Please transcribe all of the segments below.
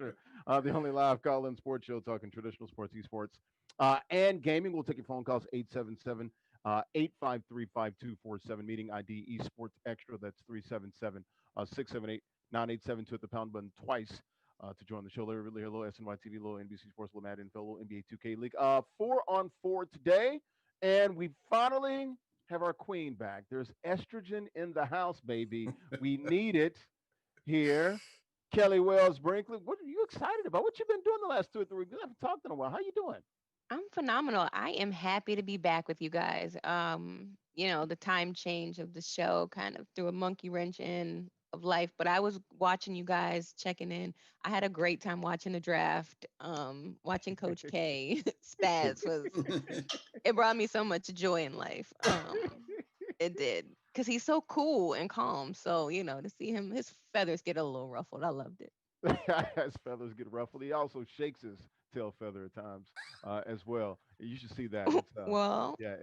Extra, the only live call-in sports show talking traditional sports, esports, and gaming. We'll take your phone calls 877 853 5247. Meeting ID esports extra. That's 377 678 9872 at the pound button twice. To join the show, Larry Ridley here, little SNYTV, little NBC Sports, little Madden Info, little NBA 2K League. 4-on-4 today, and we finally have our queen back. There's estrogen in the house, baby. We need it here. Kelly Wells Brinkley, what are you excited about? What you been doing the last 2 or 3 weeks? We haven't talked in a while. How you doing? I'm phenomenal. I am happy to be back with you guys. The time change of the show kind of threw a monkey wrench in of life, but I was watching you guys checking in. I had a great time watching the draft, watching Coach K. Spaz was it brought me so much joy in life. It did. Because he's so cool and calm. So, to see him, his feathers get a little ruffled. I loved it. His feathers get ruffled. He also shakes his tail feather at times as well. You should see that. It's Well, yeah,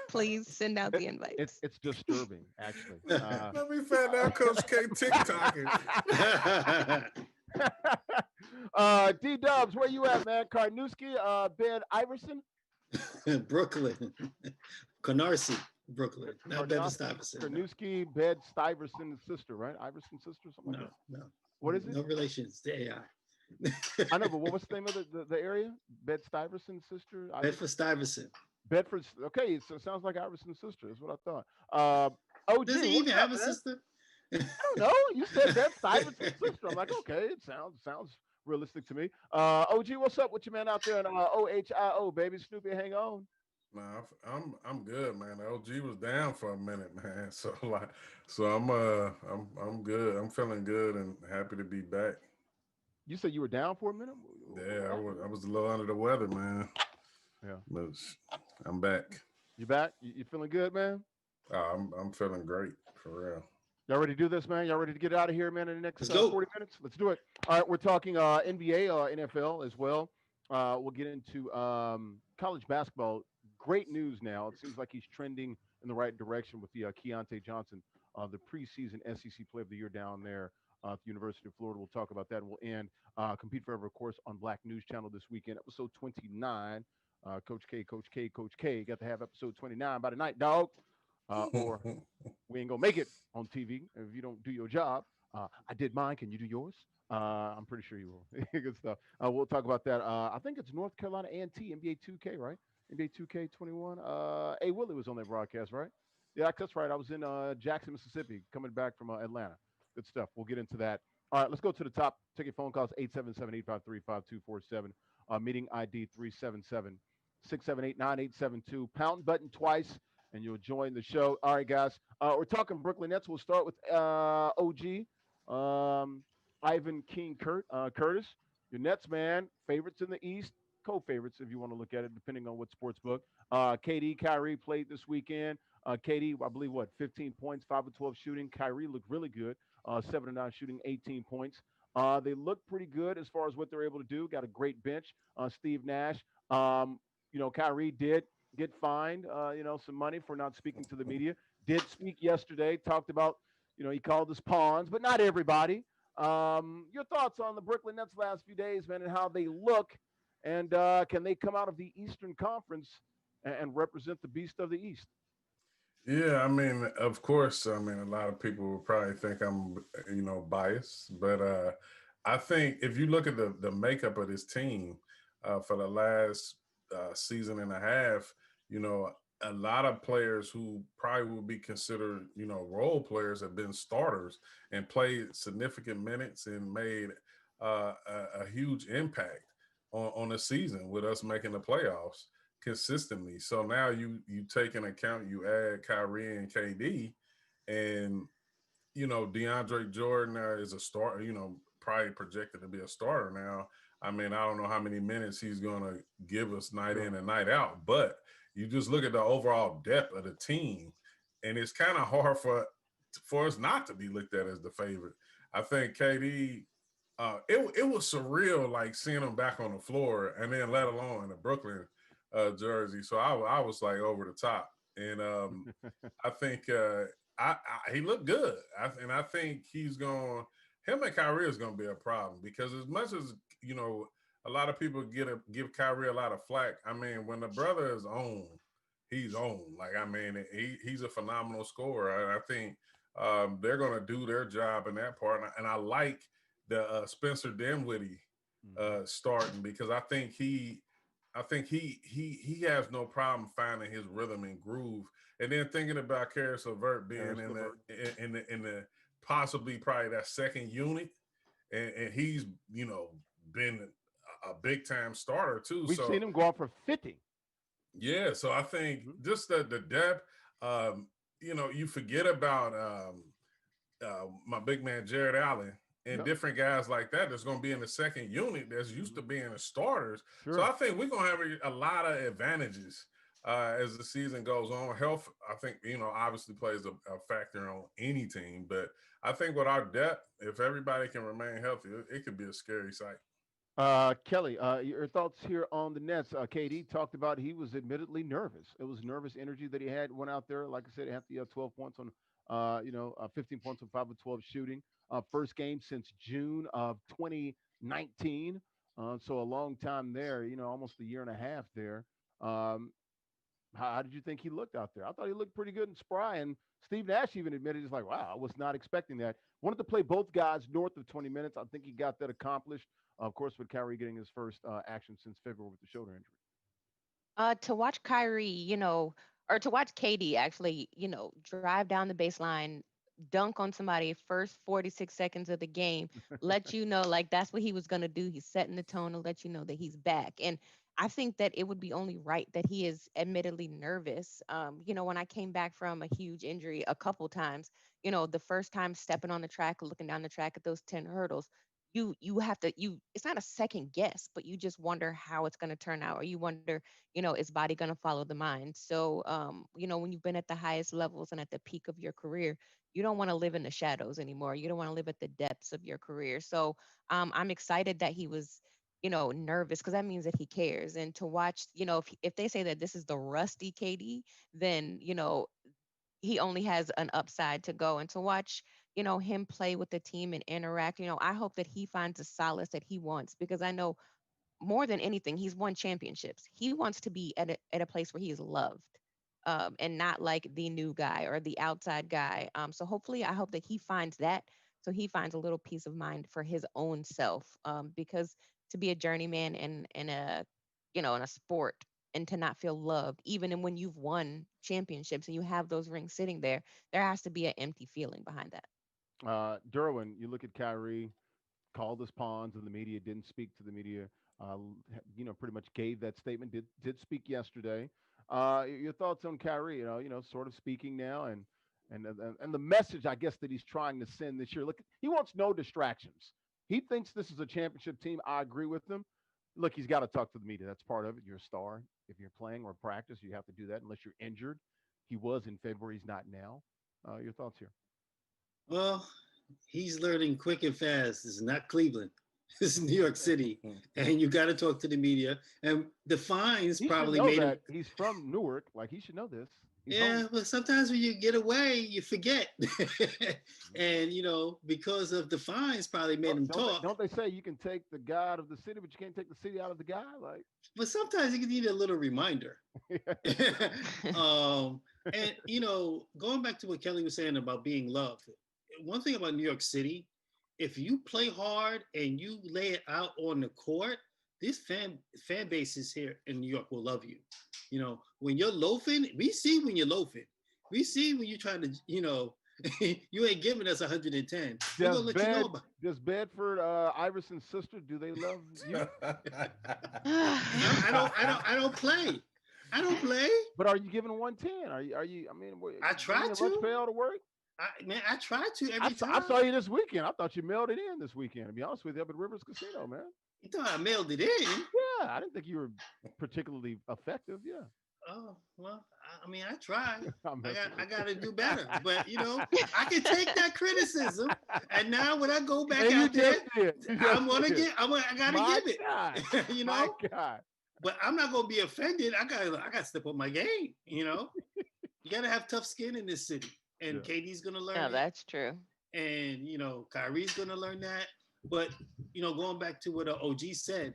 please send out the invites. it's disturbing actually. Let me find out Coach K TikToking. D Dubs, where you at, man? Karnowski, Ben Iverson, Brooklyn, Canarsie, Brooklyn, not Bevan Stuyvesant. Karnowski, Bed Stuyvesant's sister, right? Iverson's sister, something like that. No, What is it? no relations to AI. I know, but what was the name of the area? Bed Stuyvesant's sister. Bedford Stuyvesant. Bedford. Okay, so it sounds like Iverson's sister. That's what I thought. OG, Does he even have a sister? I don't know. You said Bed Stuyvesant's sister. I'm like, okay, it sounds realistic to me. OG, what's up with you, man, out there in OHIO, baby? Snoopy, hang on. Nah, I'm good, man. LG was down for a minute, man. So I'm good. I'm feeling good and happy to be back. You said you were down for a minute. Yeah, I was a little under the weather, man. Yeah, But I'm back. you back? You feeling good, man? I'm feeling great for real. Y'all ready to do this, man? Y'all ready to get out of here, man, in the next Let's go. 40 minutes? Let's do it. All right, we're talking NBA, NFL as well. We'll get into college basketball. Great news now. It seems like he's trending in the right direction with the Keontae Johnson, the preseason SEC Player of the Year down there at the University of Florida. We'll talk about that. We'll end Compete Forever, of course, on Black News Channel this weekend, episode 29. Coach K, Coach K, Coach K. Got to have episode 29 by the night, dog. Or we ain't gonna make it on TV if you don't do your job. I did mine. Can you do yours? I'm pretty sure you will. Good stuff. We'll talk about that. I think it's North Carolina A&T NBA 2K, right? NBA 2K21. A Willie was on that broadcast, right? Yeah, that's right. I was in Jackson, Mississippi, coming back from Atlanta. Good stuff. We'll get into that. All right, let's go to the top. Take your phone calls 877-853-5247. Meeting ID 377-678-9872. Pound button twice and you'll join the show. All right, guys. We're talking Brooklyn Nets. We'll start with OG, Ivan King Curtis. Your Nets, man. Favorites in the East. Co-favorites, if you want to look at it, depending on what sports book. KD, Kyrie played this weekend. KD, I believe, 15 points, 5 of 12 shooting. Kyrie looked really good, 7 of 9 shooting, 18 points. They look pretty good as far as what they're able to do. Got a great bench. Steve Nash. Kyrie did get fined, some money for not speaking to the media. Did speak yesterday, talked about, he called us pawns, but not everybody. Your thoughts on the Brooklyn Nets last few days, man, and how they look, and can they come out of the Eastern Conference and represent the beast of the East? Yeah, I mean, of course, a lot of people will probably think I'm, biased, but I think if you look at the makeup of this team for the last season and a half, a lot of players who probably would be considered, role players have been starters and played significant minutes and made a huge impact on the season with us making the playoffs consistently. So now you take into account, you add Kyrie and KD, and DeAndre Jordan is a starter, probably projected to be a starter now. I don't know how many minutes he's going to give us night in and night out, but you just look at the overall depth of the team, and it's kind of hard for us not to be looked at as the favorite. I think KD, it was surreal, like seeing him back on the floor, and then let alone in the Brooklyn jersey. So I was like over the top, and I think he looked good. I think he's going to him and Kyrie is going to be a problem because as much as, a lot of people give Kyrie a lot of flack. I mean, when the brother is on, he's on. Like, I mean, he's a phenomenal scorer. I think they're going to do their job in that part. And I like the Spencer Dinwiddie starting because I think he has no problem finding his rhythm and groove. And then thinking about Karis LeVert being in the possibly probably that second unit, and he's been a big time starter too. We've seen him go off for 50. Yeah, so I think just the depth. You forget about my big man Jared Allen and different guys like that that's going to be in the second unit that's used to being the starters. Sure. So I think we're going to have a lot of advantages as the season goes on. Health, I think, obviously plays a factor on any team. But I think with our depth, if everybody can remain healthy, it could be a scary sight. Kelly, your thoughts here on the Nets. KD talked about he was admittedly nervous. It was nervous energy that he had, went out there. Like I said, he had the 12 points on 15 points on 5 of 12 shooting. First game since June of 2019. So a long time there, almost a year and a half there. How did you think he looked out there? I thought he looked pretty good and spry. And Steve Nash even admitted, he's like, wow, I was not expecting that. Wanted to play both guys north of 20 minutes. I think he got that accomplished. Of course, with Kyrie getting his first action since February with the shoulder injury. To watch Kyrie, or to watch KD actually, drive down the baseline, dunk on somebody first 46 seconds of the game, let you know like that's what he was going to do. He's setting the tone to let you know that he's back. And I think that it would be only right that he is admittedly nervous. When I came back from a huge injury a couple times, the first time stepping on the track, looking down the track at those 10 hurdles, you have to it's not a second guess, but you just wonder how it's going to turn out, or you wonder, is body going to follow the mind? So when you've been at the highest levels and at the peak of your career, you don't want to live in the shadows anymore. You don't want to live at the depths of your career. So I'm excited that he was nervous, because that means that he cares. And to watch, if they say that this is the rusty KD, then he only has an upside to go. And to watch him play with the team and interact, I hope that he finds the solace that he wants, because I know more than anything, he's won championships. He wants to be at a place where he is loved, and not like the new guy or the outside guy. So hopefully, I hope that he finds that, so he finds a little peace of mind for his own self, because to be a journeyman in a in a sport, and to not feel loved, even when you've won championships and you have those rings sitting there has to be an empty feeling behind that. Derwin, you look at Kyrie, called us pawns, and the media didn't speak to the media. Pretty much gave that statement. Did speak yesterday. Your thoughts on Kyrie? Sort of speaking now, and the message I guess that he's trying to send this year. Look, he wants no distractions. He thinks this is a championship team. I agree with him. Look, he's got to talk to the media. That's part of it. You're a star. If you're playing or practice, you have to do that unless you're injured. He was in February. He's not now. Your thoughts here? Well, he's learning quick and fast. This is not Cleveland. This is New York City. And you got to talk to the media. And the fines probably made him. He's from Newark. Like, he should know this. But sometimes when you get away, you forget. And, because of the fines probably made him talk. Don't they say you can take the guy out of the city, but you can't take the city out of the guy? Like, but sometimes you need a little reminder. And, going back to what Kelly was saying about being loved, one thing about New York City, if you play hard and you lay it out on the court, this fan bases here in New York will love you. When you're loafing, we see when you're loafing. We see when you're trying to, you ain't giving us 110. We're gonna let you know about it. Does Bedford Iverson's sister, do they love you? I don't play. I don't play. But are you giving 110? Are you? I mean, I try to. Fail to work. I try to every time. I saw you this weekend. I thought you mailed it in this weekend. To be honest with you, up at Rivers Casino, man. You thought I mailed it in? Yeah, I didn't think you were particularly effective. Yeah. Oh, well, I try. I got to do better. But, I can take that criticism. And now when I go back out there, I got to give it. My God. But I'm not going to be offended. I got to step up my game, You got to have tough skin in this city. And KD's going to learn. Yeah, that's true. and Kyrie's gonna learn that. But going back to what OG said,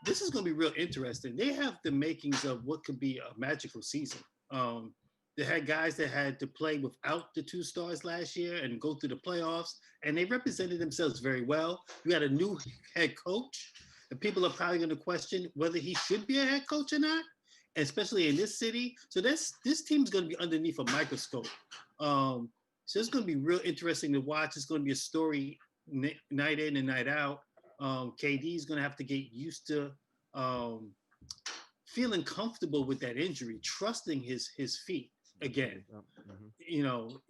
this is gonna be real interesting. They have the makings of what could be a magical season. Um, they had guys that had to play without the two stars last year and go through the playoffs, and they represented themselves very well. You had a new head coach, and people are probably going to question whether he should be a head coach or not, especially in this city. So this team's going to be underneath a microscope. Um, so it's going to be real interesting to watch. It's going to be a story night in and night out. KD is going to have to get used to um, feeling comfortable with that injury, trusting his feet again.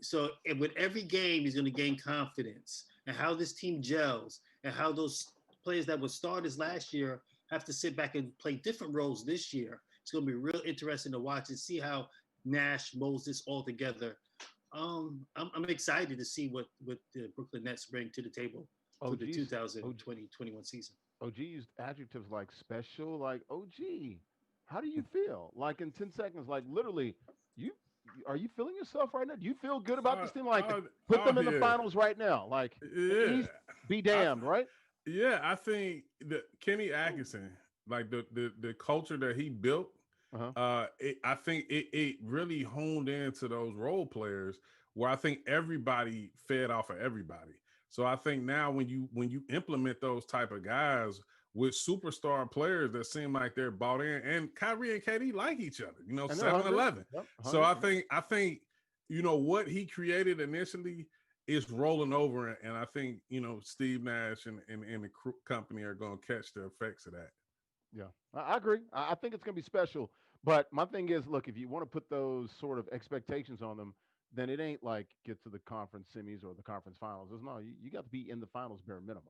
So with every game, he's going to gain confidence and how this team gels and how those players that were starters last year have to sit back and play different roles this year. It's going to be real interesting to watch and see how Nash molds this all together. I'm excited to see what the Brooklyn Nets bring to the table for the OG's 2020-21 season. OG used adjectives like special, like OG. How do you feel? Like in 10 seconds, like literally, you are you feeling yourself right now? Do you feel good about Uh, this team? Like uh, put them in the yeah, finals right now. Like yeah. East, be I damned, right? Yeah, I think that Kenny Atkinson, like the culture that he built, Uh huh. I think it really honed into those role players where I think everybody fed off of everybody. So I think now when you implement those type of guys with superstar players that seem like they're bought in, and Kyrie and KD like each other, And they're 7 hungry. 11. Yep, So hungry. I think what he created initially is rolling over, and I think Steve Nash and the company are going to catch the effects of that. Yeah, I agree. I think it's going to be special. But my thing is, look, if you want to put those sort of expectations on them, then it ain't like get to the conference semis or the conference finals. There's no, you got to be in the finals bare minimum.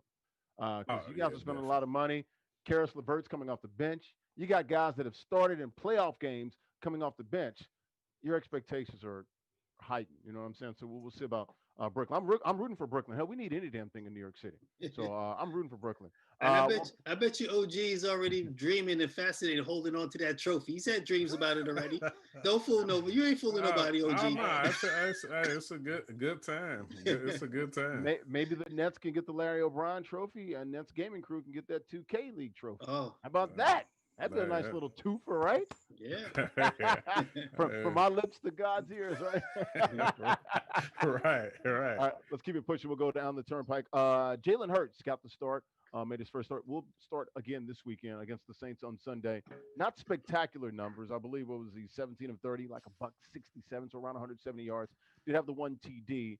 Oh Because you guys yeah, are spending a lot definitely. of money. Karis LeVert's coming off the bench. You got guys that have started in playoff games coming off the bench. Your expectations are heightened. You know what I'm saying? So we'll see about Brooklyn. I'm rooting for Brooklyn. Hell, we need any damn thing in New York City. So I'm rooting for Brooklyn. And I Well, bet I bet you OG is already dreaming and fascinated, holding on to that trophy. He's had dreams about it already. Don't fool nobody. You ain't fooling nobody, oh OG. no, it's a good time. It's a good time. maybe the Nets can get the Larry O'Brien trophy, and Nets gaming crew can get that 2K League trophy. Oh, How about Uh, that? That'd be a nice little twofer, right? yeah. yeah. From my lips to God's ears, right? Right, right. All right, let's keep it pushing. We'll go down the turnpike. Jalen Hurts got the start. Made his first start. We'll start again this weekend against the Saints on Sunday. Not spectacular numbers. I believe what was he 17 of 30, like a buck 67, so around 170 yards. Did have the one TD.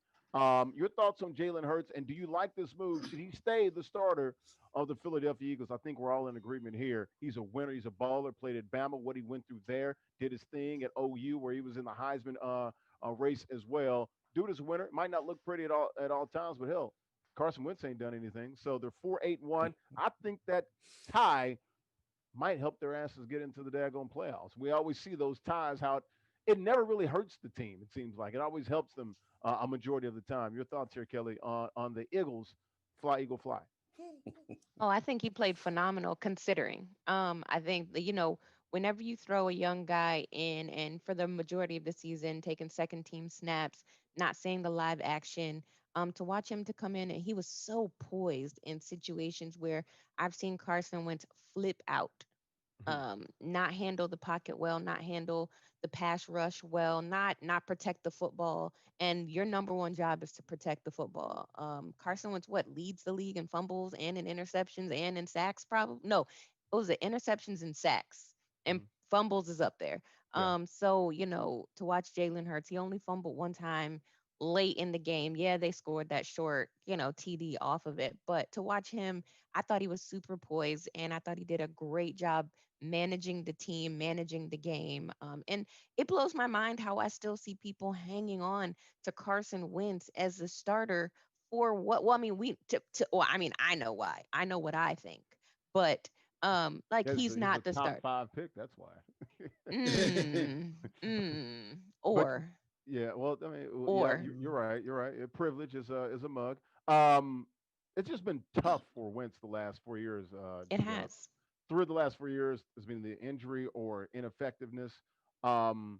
Your thoughts on Jalen Hurts, and do you like this move? Should he stay the starter of the Philadelphia Eagles? I think we're all in agreement here. He's a winner. He's a baller. Played at Bama. What he went through there, did his thing at OU, where he was in the Heisman race as well. Dude is a winner. Might not look pretty at all times, but hell, Carson Wentz ain't done anything. So they're 4-8-1. I think that tie might help their asses get into the daggone playoffs. We always see those ties, how it never really hurts the team, it seems like. It always helps them a majority of the time. Your thoughts here, Kelly, on the Eagles, fly, Eagle, fly. Oh, I think he played phenomenal considering. I think that, whenever you throw a young guy in and for the majority of the season taking second team snaps, not seeing the live action, to watch him to come in and he was so poised in situations where I've seen Carson Wentz flip out, not handle the pocket well, not handle the pass rush well, not protect the football. And your number one job is to protect the football. Carson Wentz what leads the league in fumbles and in interceptions and in sacks, probably. No, it was the interceptions and sacks, and Mhm. fumbles is up there. Yeah. So to watch Jalen Hurts, he only fumbled one time late in the game. Yeah, they scored that short, TD off of it, but to watch him, I thought he was super poised, and I thought he did a great job managing the team, managing the game. And it blows my mind how I still see people hanging on to Carson Wentz as the starter for what? Well, I mean, well, I mean, I know why. I know what I think, but like Yeah, he's he's a not the top starter. five pick. That's why. But Or yeah, well, I mean, yeah, or you're right. You're right. Privilege is a mug. Um, it's just been tough for Wentz the last 4 years. it D Up has. through the last 4 years has been the injury or ineffectiveness. Um,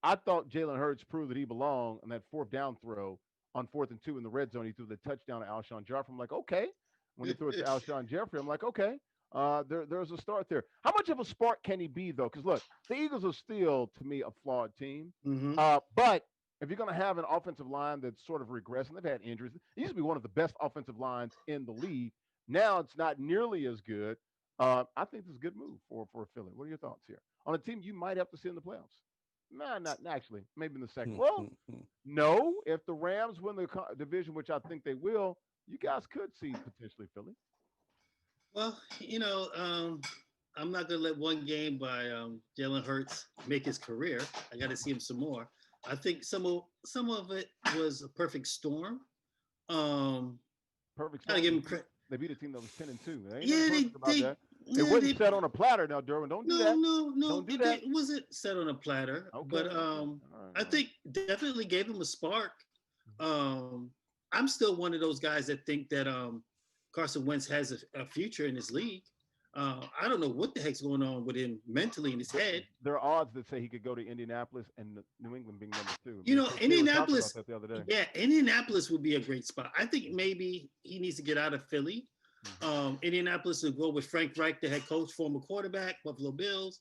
I thought Jalen Hurts proved that he belonged on that fourth down throw. on 4th and 2 in the red zone. He threw the touchdown to Alshon Jeffrey. I'm like, okay. When he threw it to Alshon Jeffrey, I'm like, okay. There's a start there. How much of a spark can he be, though? Because look, the Eagles are still, to me, a flawed team. Mm-hmm. But if you're going to have an offensive line that's sort of regressed, and they've had injuries, it used to be one of the best offensive lines in the league. Now it's not nearly as good. I think this is a good move for Philly. What are your thoughts here on a team you might have to see in the playoffs? Nah, not actually. Maybe in the second. Well, no. If the Rams win the division, which I think they will, you guys could see potentially Philly. Well, I'm not going to let one game by Jalen Hurts make his career. I got to see him some more. I think some of it was a perfect storm. Perfect storm. Give him credit. They beat a team that was 10-2. They it wasn't set on a platter now, Derwin. Don't do that. No. Don't do that. It wasn't set on a platter. Okay. But I think definitely gave him a spark. I'm still one of those guys that think that Carson Wentz has a future in this league. I don't know what the heck's going on with him mentally in his head. There are odds that say he could go to Indianapolis and New England being number 2. Indianapolis. That the other day. Yeah, Indianapolis would be a great spot. I think maybe he needs to get out of Philly. Indianapolis will go with Frank Reich, the head coach, former quarterback, Buffalo Bills.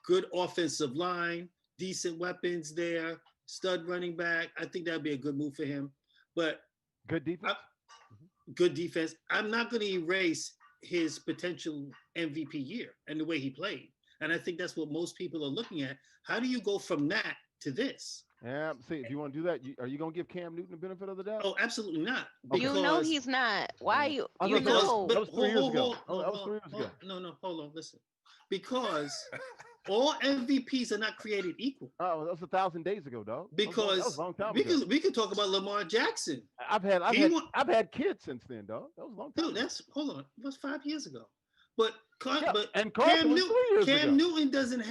Good offensive line, decent weapons there, stud running back. I think that'd be a good move for him. But good defense. Good defense. I'm not going to erase his potential MVP year and the way he played. And I think that's what most people are looking at. How do you go from that to this? Yeah, see, if you want to do that, are you going to give Cam Newton the benefit of the doubt? Oh, absolutely not. Because, he's not. Why you? You That know. was 3 years ago. That was 3 years ago. No, hold on, listen. Because all MVPs are not created equal. Oh, that was 1,000 days ago, dog. Because that was a long time ago. we could talk about Lamar Jackson. I've had kids since then, dog. That was a long time. Dude, hold on. It was 5 years ago. But and Carson Cam Newton doesn't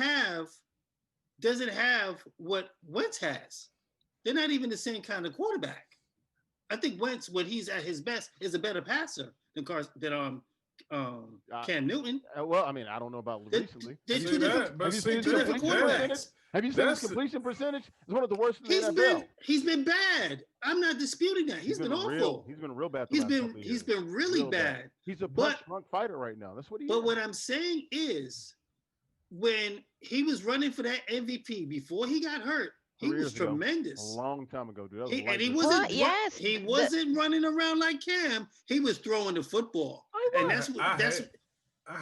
have what Wentz has. They're not even the same kind of quarterback. I think Wentz, when he's at his best, is a better passer than Cam Newton. Well, I mean, I don't know about recently. They're two different quarterbacks. Have you seen his completion percentage? It's one of the worst in the NFL. He's been bad. I'm not disputing that. He's been awful. He's been real bad. He's been really bad. He's a punch-drunk fighter right now. That's what he is. But what I'm saying is, when he was running for that MVP before he got hurt, he was tremendous. A long time ago, dude. He wasn't running around like Cam. He was throwing the football. And I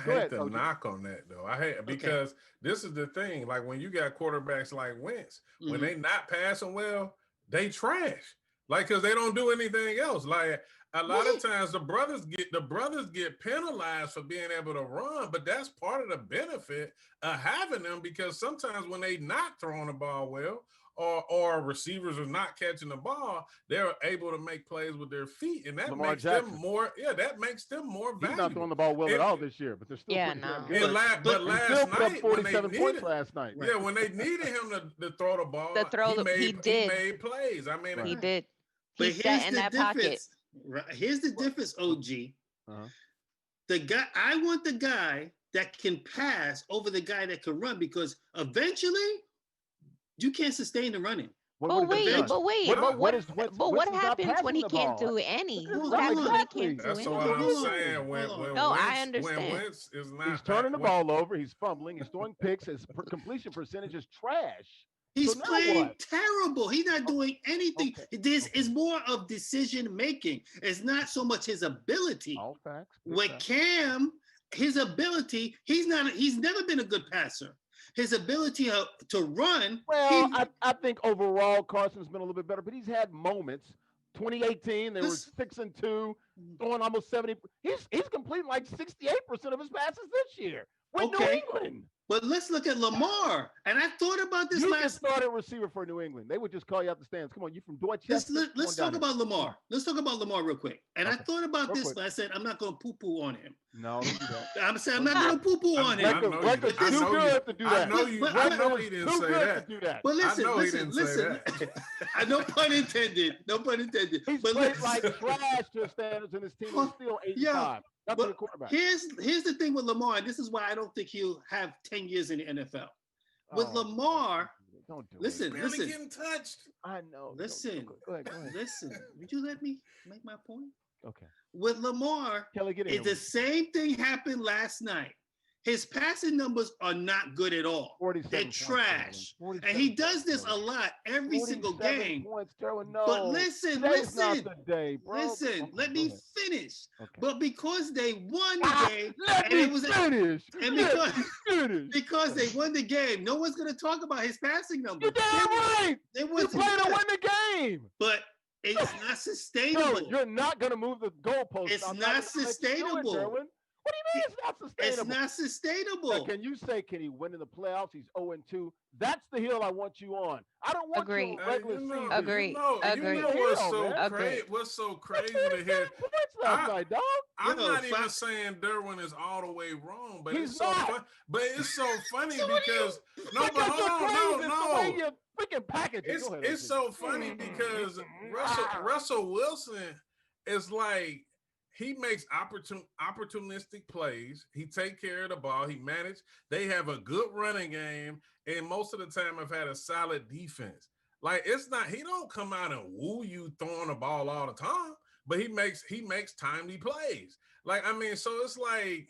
hate the knock on that though. Because this is the thing. Like when you got quarterbacks like Wentz, when they not passing well, they trash. Like because they don't do anything else. Like a lot of times the brothers get penalized for being able to run, but that's part of the benefit of having them because sometimes when they not throwing the ball well, or receivers are not catching the ball, they're able to make plays with their feet, and that Lamar makes Jackson. them more. Yeah, that makes them more valuable. He's not throwing the ball well at all this year, but they're still good. But last night, 47 points last night. Yeah, when they needed him to throw the ball, he made plays. I mean, he did. But here's the difference. Right. Here's the difference, OG. I want the guy that can pass over the guy that can run because eventually you can't sustain the running. But what happens when he can't do any? What happens when he can't do That's any? what I'm saying. I understand. When Wentz is not, he's turning the ball over. He's fumbling. He's throwing picks. His completion percentage is trash. He's playing terrible. He's not doing anything. This is more of decision making. It's not so much his ability. All facts. With Cam, his ability, he's never been a good passer. His ability to run. Well, I think overall Carson's been a little bit better, but he's had moments. 2018, they were 6-2, throwing almost 70. He's completing like 68% of his passes this year with New England. But let's look at Lamar. And I thought about this You just started receiver for New England. They would just call you out the stands. Come on, you from Dorchester. Let's talk about Lamar. Let's talk about Lamar real quick. And I thought about this, but I said I'm not going to poo-poo on him. No, don't do that. I'm saying I'm not going to poo-poo on him. Record's too good to do that. I know he didn't say that. But listen. I no pun intended. No pun intended. He's played like trash to his standards, and his team is still 85. That's the quarterback. Here's the thing with Lamar, and this is why I don't think he'll have 10 years in the NFL. With Lamar, Don't do Listen, Barely listen, getting touched. it. I know. listen, Go ahead. Go ahead. listen. Would you let me make my point? Okay. With Lamar, Kelly, get in it's here. the same thing happened last night. His passing numbers are not good at all. 47 They're points, trash. 47 And he does points, this a Kelly. lot every single 47 game. points, Terrell. No. But listen, Today's not listen, the day, bro. listen. Okay, Let go me ahead. finish. Okay. But because they won the game, Let and me it was finish. and Let because me finish. because they won the game, no one's gonna talk about his passing You numbers. damn right. They You wasn't play to good. win the game. But it's not Terrell, sustainable. you're not gonna move the goalpost. It's I'm not gonna let you do it, sustainable. Derwin. What do you mean it's not It's sustainable? not Now, sustainable. can you say, can he win in the playoffs? He's 0-2. That's the hill I want you on. I don't want Agreed. you on regular season. Agreed. You know Agreed. what's Hell, so man. Agreed. what's so crazy That's to hear. 47 points last night, dog. I'm Yo, not even Fox- saying Derwin is all the way wrong, but He's it's so not. fun. But it's so funny So what do you- because no, but Because hold you're on, crazy. It's the way no. you freaking package it. It's Go ahead, it's OG. so funny because Russell Wilson is like he makes opportunistic plays. He take care of the ball. He manage. They have a good running game, and most of the time have had a solid defense. Like it's not. He don't come out and woo you throwing the ball all the time, but he makes timely plays. Like I mean, so it's like.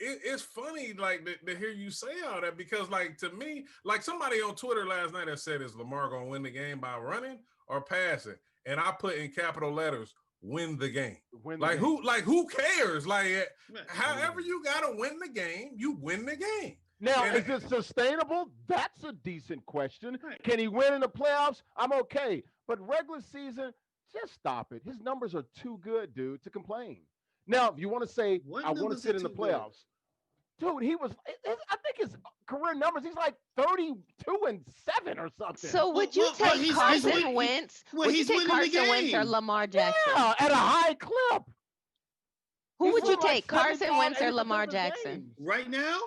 It's funny, like to hear you say all that because, like to me, like somebody on Twitter last night that said, "Is Lamar gonna win the game by running or passing?" And I put in capital letters, "Win the game." Win the Like game. who cares? Like Right. however you gotta win the game, you win the game. Now, And- is it sustainable? That's a decent question. Right. Can he win in the playoffs? I'm okay. But regular season, just stop it. His numbers are too good, dude, to complain. Now, if you want to say, What I want to numbers sit are in the too good? playoffs, dude, I think his career numbers, he's like 32-7 or something. So would you Well, take he's Carson winning- Wentz? well, Would you he's take winning the Carson Wentz or game. Lamar Jackson? Yeah, at a high clip. Who He's would you winning like take, Carson 75, Wentz or 80% Lamar of his Jackson? games. Right now,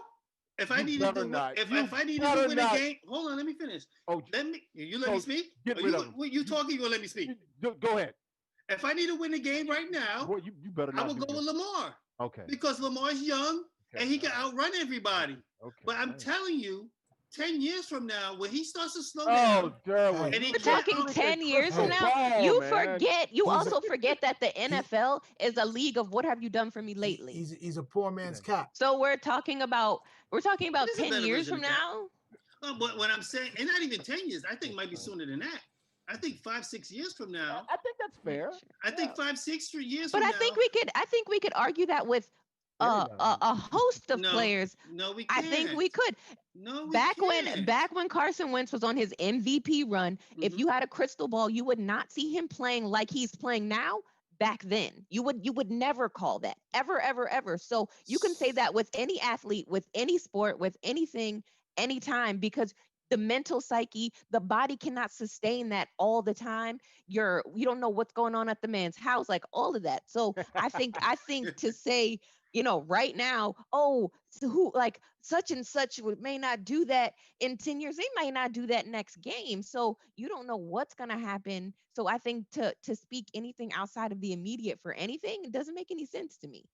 if I You needed better to, not. if You I needed better to win not. a game, hold on, let me finish. Oh, Let me. You let me So, speak. get Are rid you, of him. you talking or let me speak? go ahead. If I need to win a game right now, Boy, you better I not. will do go this. with Lamar Okay. because Lamar's young Okay. and he can outrun everybody. Okay. But I'm Right. telling you, 10 years from now, when he starts to slow Oh, down, Derwin. And he We're can't talking out- 10 years from crystal now. ball, You man. forget. You He's a- also forget that the NFL is a league of what have you done for me lately. He's a poor man's cat. So we're talking about It is a 10 better years version from of that. now. But when I'm saying, and not even 10 years, I think it might be sooner than that. I think 5-6 years from now. I think that's fair. I think 5-6 years But from I now. think we could argue that with Very a host of No, players. No, we I can't. think we could. No, we Back can't. when Carson Wentz was on his MVP run, if Mhm. you had a crystal ball, you would not see him playing like he's playing now. Back then, you would never call that ever. So you can say that with any athlete, with any sport, with anything, anytime, because the mental psyche, the body cannot sustain that all the time. You don't know what's going on at the man's house, like all of that. So I think to say, right now, oh, so who like such and such may not do that in 10 years. They might not do that next game. So you don't know what's going to happen. So I think to speak anything outside of the immediate for anything, it doesn't make any sense to me.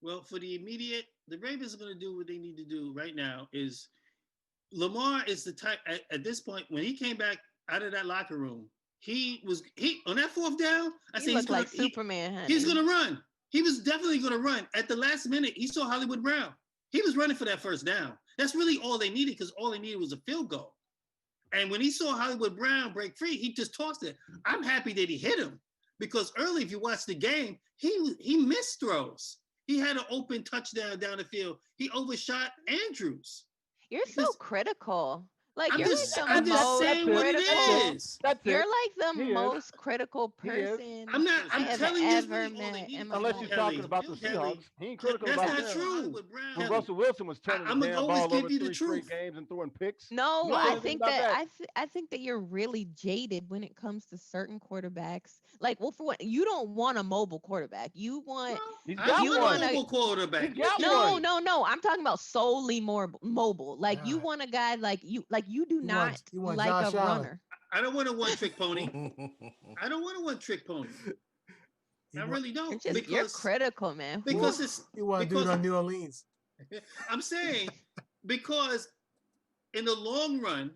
Well, for the immediate, the Ravens are going to do what they need to do right now. Is Lamar is the type at this point when he came back out of that locker room, he on that fourth down. I He said looked like Superman, honey. He's going to run. He was definitely going to run. At the last minute, he saw Hollywood Brown. He was running for that first down. That's really all they needed because all they needed was a field goal. And when he saw Hollywood Brown break free, he just tossed it. I'm happy that he hit him because early, if you watch the game, he missed throws. He had an open touchdown down the field. He overshot Andrews. You're so Because- critical. Like I'm you're just like the saying most what it critical. is. That's You're it. like the He is. most critical He is. person I'm not. I I'm have telling you, that's ever really all they met needed. in my Unless life. you're talking about the Kelly, Seahawks. He ain't critical that's about not them. true. When Kelly, Russell Wilson was turning I'm the gonna damn always ball give over you the 3 straight truth. games and throwing picks. No, You know I anything think about that I think that you're really jaded when it comes to certain quarterbacks. Like, well, for what you don't want a mobile quarterback. You want He's I got you want one. a wanna- mobile quarterback. He's got no, one. no. I'm talking about solely more mobile. Like you God. want a guy like you do not you want like Josh a Allen. runner. I don't want a one-trick pony. I don't want a one-trick pony. I really don't. You're critical, man. Because it's You want to do it because- on New Orleans. I'm saying because in the long run,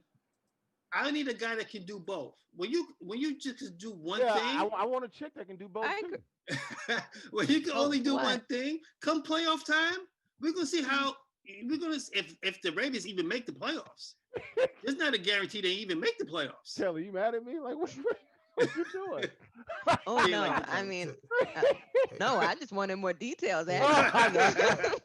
I need a guy that can do both. When you just do one Yeah, thing, I want a chick that can do both I too. agree. when you can Oh, only do one what? thing, come playoff time, we're gonna see how we're gonna if the Ravens even make the playoffs. There's not a guarantee they even make the playoffs. Kelly, you mad at me? Like what you doing? Oh He ain't like no, the I playoffs. mean, uh, no, I just wanted more details. Yeah. Actually.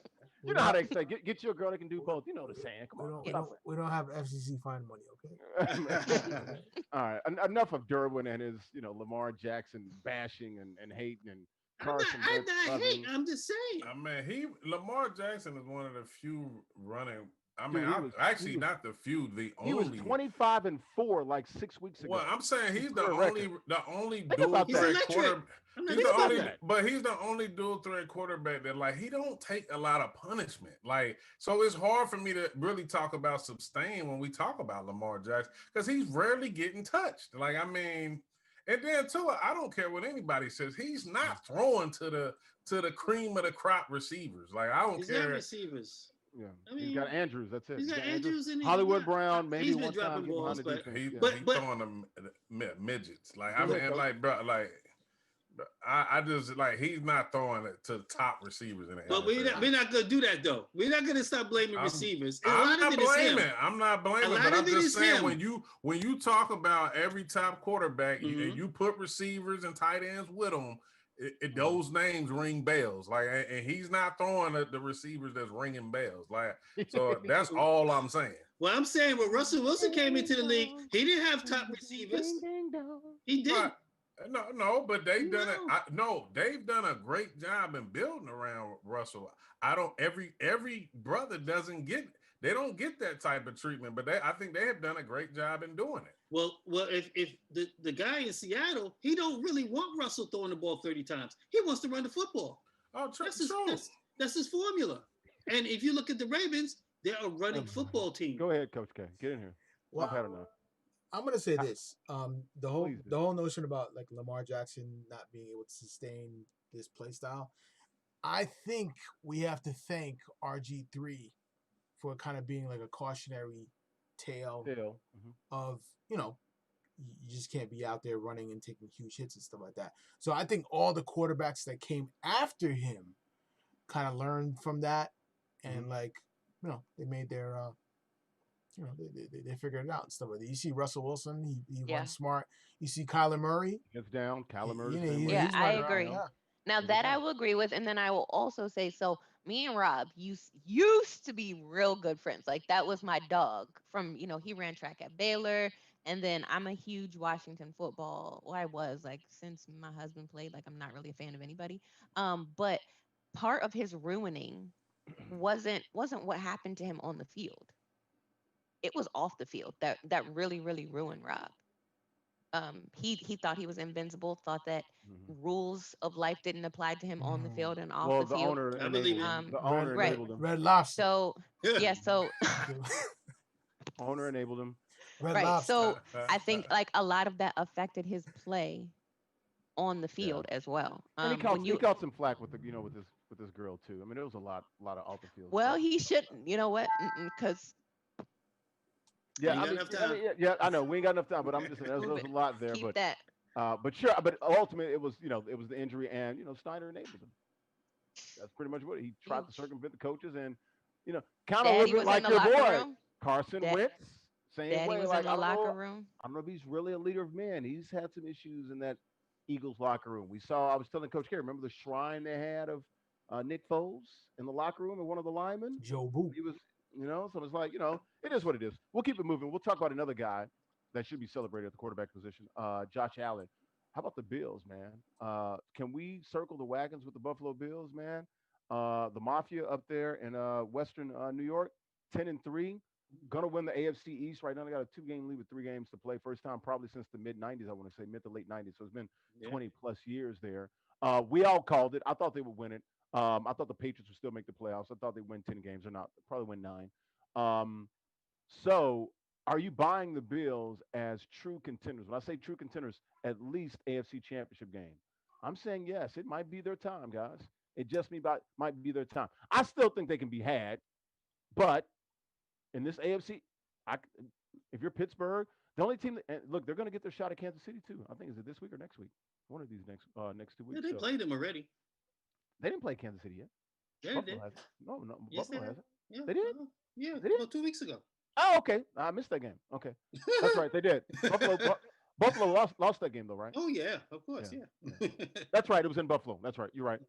You know how they say, get you a girl that can do both. You know the saying. Come We on, don't, we Yeah. don't, we don't have FCC fine money, okay. All right, enough of Derwin and his, Lamar Jackson bashing and hating and Carson I'm Wentz not hate. loving. I'm just saying. I mean, Lamar Jackson is one of the few running. I mean, Dude, actually not the few, the he was only. 25-4 like 6 weeks ago. Well, I'm saying His he's the career only record. the only Think dual about He's that. threat electric. quarter. I'm not He's Think the about only, that. but he's the only dual threat quarterback that like he don't take a lot of punishment. Like, so it's hard for me to really talk about sustain when we talk about Lamar Jackson because he's rarely getting touched. Like, I mean, and then too, I don't care what anybody says. He's not throwing to the cream of the crop receivers. Like, I don't He's got care. receivers. Yeah, I he's got mean, Andrews. That's it. he's got Andrews. Andrews in it. Hollywood Brown, maybe He's been one time dropping get behind balls, the but defense. He Yeah. but he but throwing them midgets. Like, Go I mean, ahead, and coach. like, bro, like. I just like he's not throwing it to the top receivers in the but NFL. we're not gonna do that though. We're not gonna stop blaming receivers. And a I'm lot not of it is him. blaming. I'm not A blaming, lot but of I'm it just is saying him. when you talk about every top quarterback and Mhm. you put receivers and tight ends with them, Mhm. those names ring bells. Like, and he's not throwing the receivers that's ringing bells. Like, so that's all I'm saying. Well, I'm saying when Russell Wilson came into the league, Ding he didn't have top dong, receivers. ding dong. He didn't. No, but they've done it. No. No, they've done a great job in building around Russell. I don't every brother doesn't get they don't get that type of treatment, but I think they have done a great job in doing it. Well, if the guy in Seattle, he don't really want Russell throwing the ball 30 times. He wants to run the football. Oh, That's his true. that's his formula. And if you look at the Ravens, they're a running football team. Go ahead, Coach K. Get in here. Well, I've had enough. I'm gonna say this. The whole Please do. the whole notion about like Lamar Jackson not being able to sustain this play style, I think we have to thank RG3 for kind of being like a cautionary tale Still. of, you just can't be out there running and taking huge hits and stuff like that. So I think all the quarterbacks that came after him kind of learned from that and they made their they figured it out and stuff like that. You see Russell Wilson, he Yeah. runs smart. You see Kyler Murray. Gets down. Kyler Murray. You know, same he- way. Yeah, he's I running around, agree. yeah. Now He's that a I guy. will agree with, and then I will also say, so me and Rob used to be real good friends. Like that was my dog from, he ran track at Baylor, and then I'm a huge Washington football. Well, I was like since my husband played. Like I'm not really a fan of anybody. But part of his ruining wasn't what happened to him on the field. It was off the field that really really ruined Rob. He thought he was invincible, thought that Mhm. rules of life didn't apply to him on the field and off Well, the the field. owner I believe enabled it. him. The Red, owner Right. enabled him. Red Lobster. So yeah, so Owner enabled him. Red right. Lobster. So I think like a lot of that affected his play on the field as well. And he When caught you some flack with with this girl too. I mean, there was a lot of off the field well, stuff. he shouldn't. You know what? Because Yeah, Ain't I got mean, enough time. yeah, I know we ain't got enough time, but I'm just saying there Move was it. a lot there. keep that. But sure, but ultimately it was it was the injury, and Snyder enabled him. That's pretty much what he tried to Oof. circumvent the coaches, and kind of a Daddy little bit was in like the your locker boy room. Carson Da- Wentz, same Daddy way. was Like in the locker room. I don't know if he's really a leader of men. He's had some issues in that Eagles locker room. I was telling Coach K, remember the shrine they had of Nick Foles in the locker room and one of the linemen? Joe Boo. He was, so it's like, it is what it is. We'll keep it moving. We'll talk about another guy that should be celebrated at the quarterback position, Josh Allen. How about the Bills, man? Can we circle the wagons with the Buffalo Bills, man? The Mafia up there in Western New York, 10-3, gonna win the AFC East right now. They got a 2-game lead with 3 games to play. First time probably since the mid '90s. I want to say mid to late '90s. So it's been 20 plus years there. We all called it. I thought they would win it. I thought the Patriots would still make the playoffs. I thought they'd win 10 games or not. Probably win 9. So are you buying the Bills as true contenders? When I say true contenders, at least AFC Championship game. I'm saying yes. It might be their time, guys. It just might be their time. I still think they can be had, but in this AFC, if you're Pittsburgh, The only team, and look, they're going to get their shot at Kansas City too. I think is it this week or next week? One of these next 2 Yeah, weeks. they So played them already. they didn't play Kansas City yet. Yeah, they Buffalo did. has. No, no, Yes, they Buffalo did. hasn't. Yeah. They did. Yeah, They did. about 2 weeks ago. Oh, okay. I missed that game. Okay, that's right. They did. Buffalo lost that game though, right? Oh yeah, of course, Yeah. yeah. Yeah. That's right. It was in Buffalo. That's right. You're right.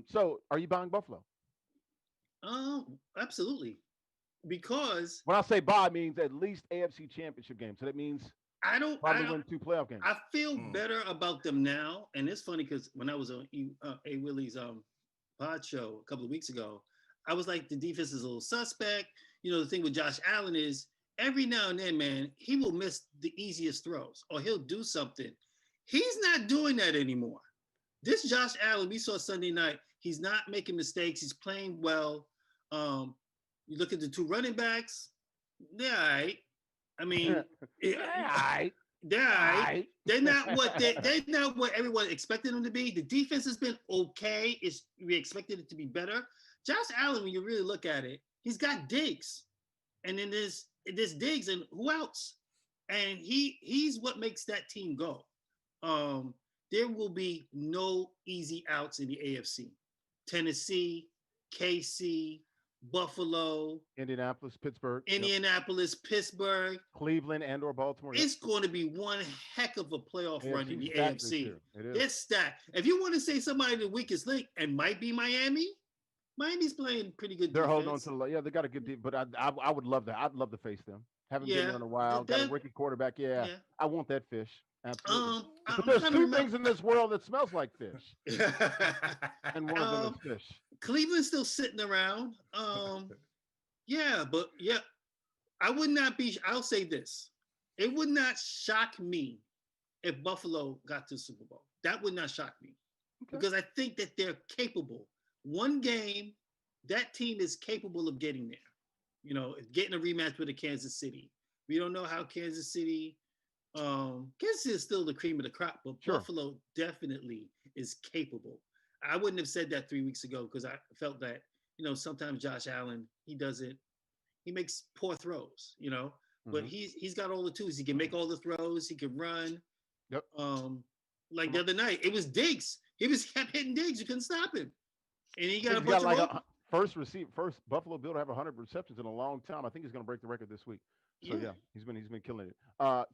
So are you buying Buffalo? Absolutely. Because When I say buy, it means at least AFC Championship game. So that means I don't, probably I, win 2 playoff games. I feel better about them now, and it's funny because when I was on A Willie's pod show a couple of weeks ago, I was like, the defense is a little suspect. You know, the thing with Josh Allen is every now and then, man, he will miss the easiest throws or he'll do something. He's not doing that anymore. This Josh Allen we saw Sunday night, he's not making mistakes. He's playing well. You look at the two running backs, they're all right. I mean, Yeah, they're all right. They're not what everyone expected them to be. The defense has been okay. We expected it to be better. Josh Allen, when you really look at it, he's got Diggs, and then there's Diggs, and who else? And he's what makes that team go. There will be no easy outs in the AFC. Tennessee, KC, Buffalo, Indianapolis, Pittsburgh, Pittsburgh, Cleveland, and/or Baltimore. It's going to be one heck of a playoff run in the AFC. It's stacked. If you want to say somebody the weakest link, and might be Miami. Miami's playing pretty good. They're holding on to they got a good deep, but I would love that. I'd love to face them. Haven't been there in a while. Got a rookie quarterback. Yeah, I want that fish. Absolutely. But there's two things in this world that smells like fish, and one of them is fish. Cleveland's still sitting around. But I would not be. I'll say this: it would not shock me if Buffalo got to the Super Bowl. That would not shock me because I think that they're capable. One game, that team is capable of getting there. You know, getting a rematch with the Kansas City. We don't know how Kansas City. Kansas City is still the cream of the crop, but Buffalo definitely is capable. I wouldn't have said that 3 weeks ago because I felt that, sometimes Josh Allen, he makes poor throws, but he's got all the tools. He can make all the throws. He can run. Yep. Like the other night, it was Diggs. He kept hitting Diggs. You couldn't stop him. And he got first Buffalo Bill to have 100 receptions in a long time. I think he's going to break the record this week. So he's been killing it.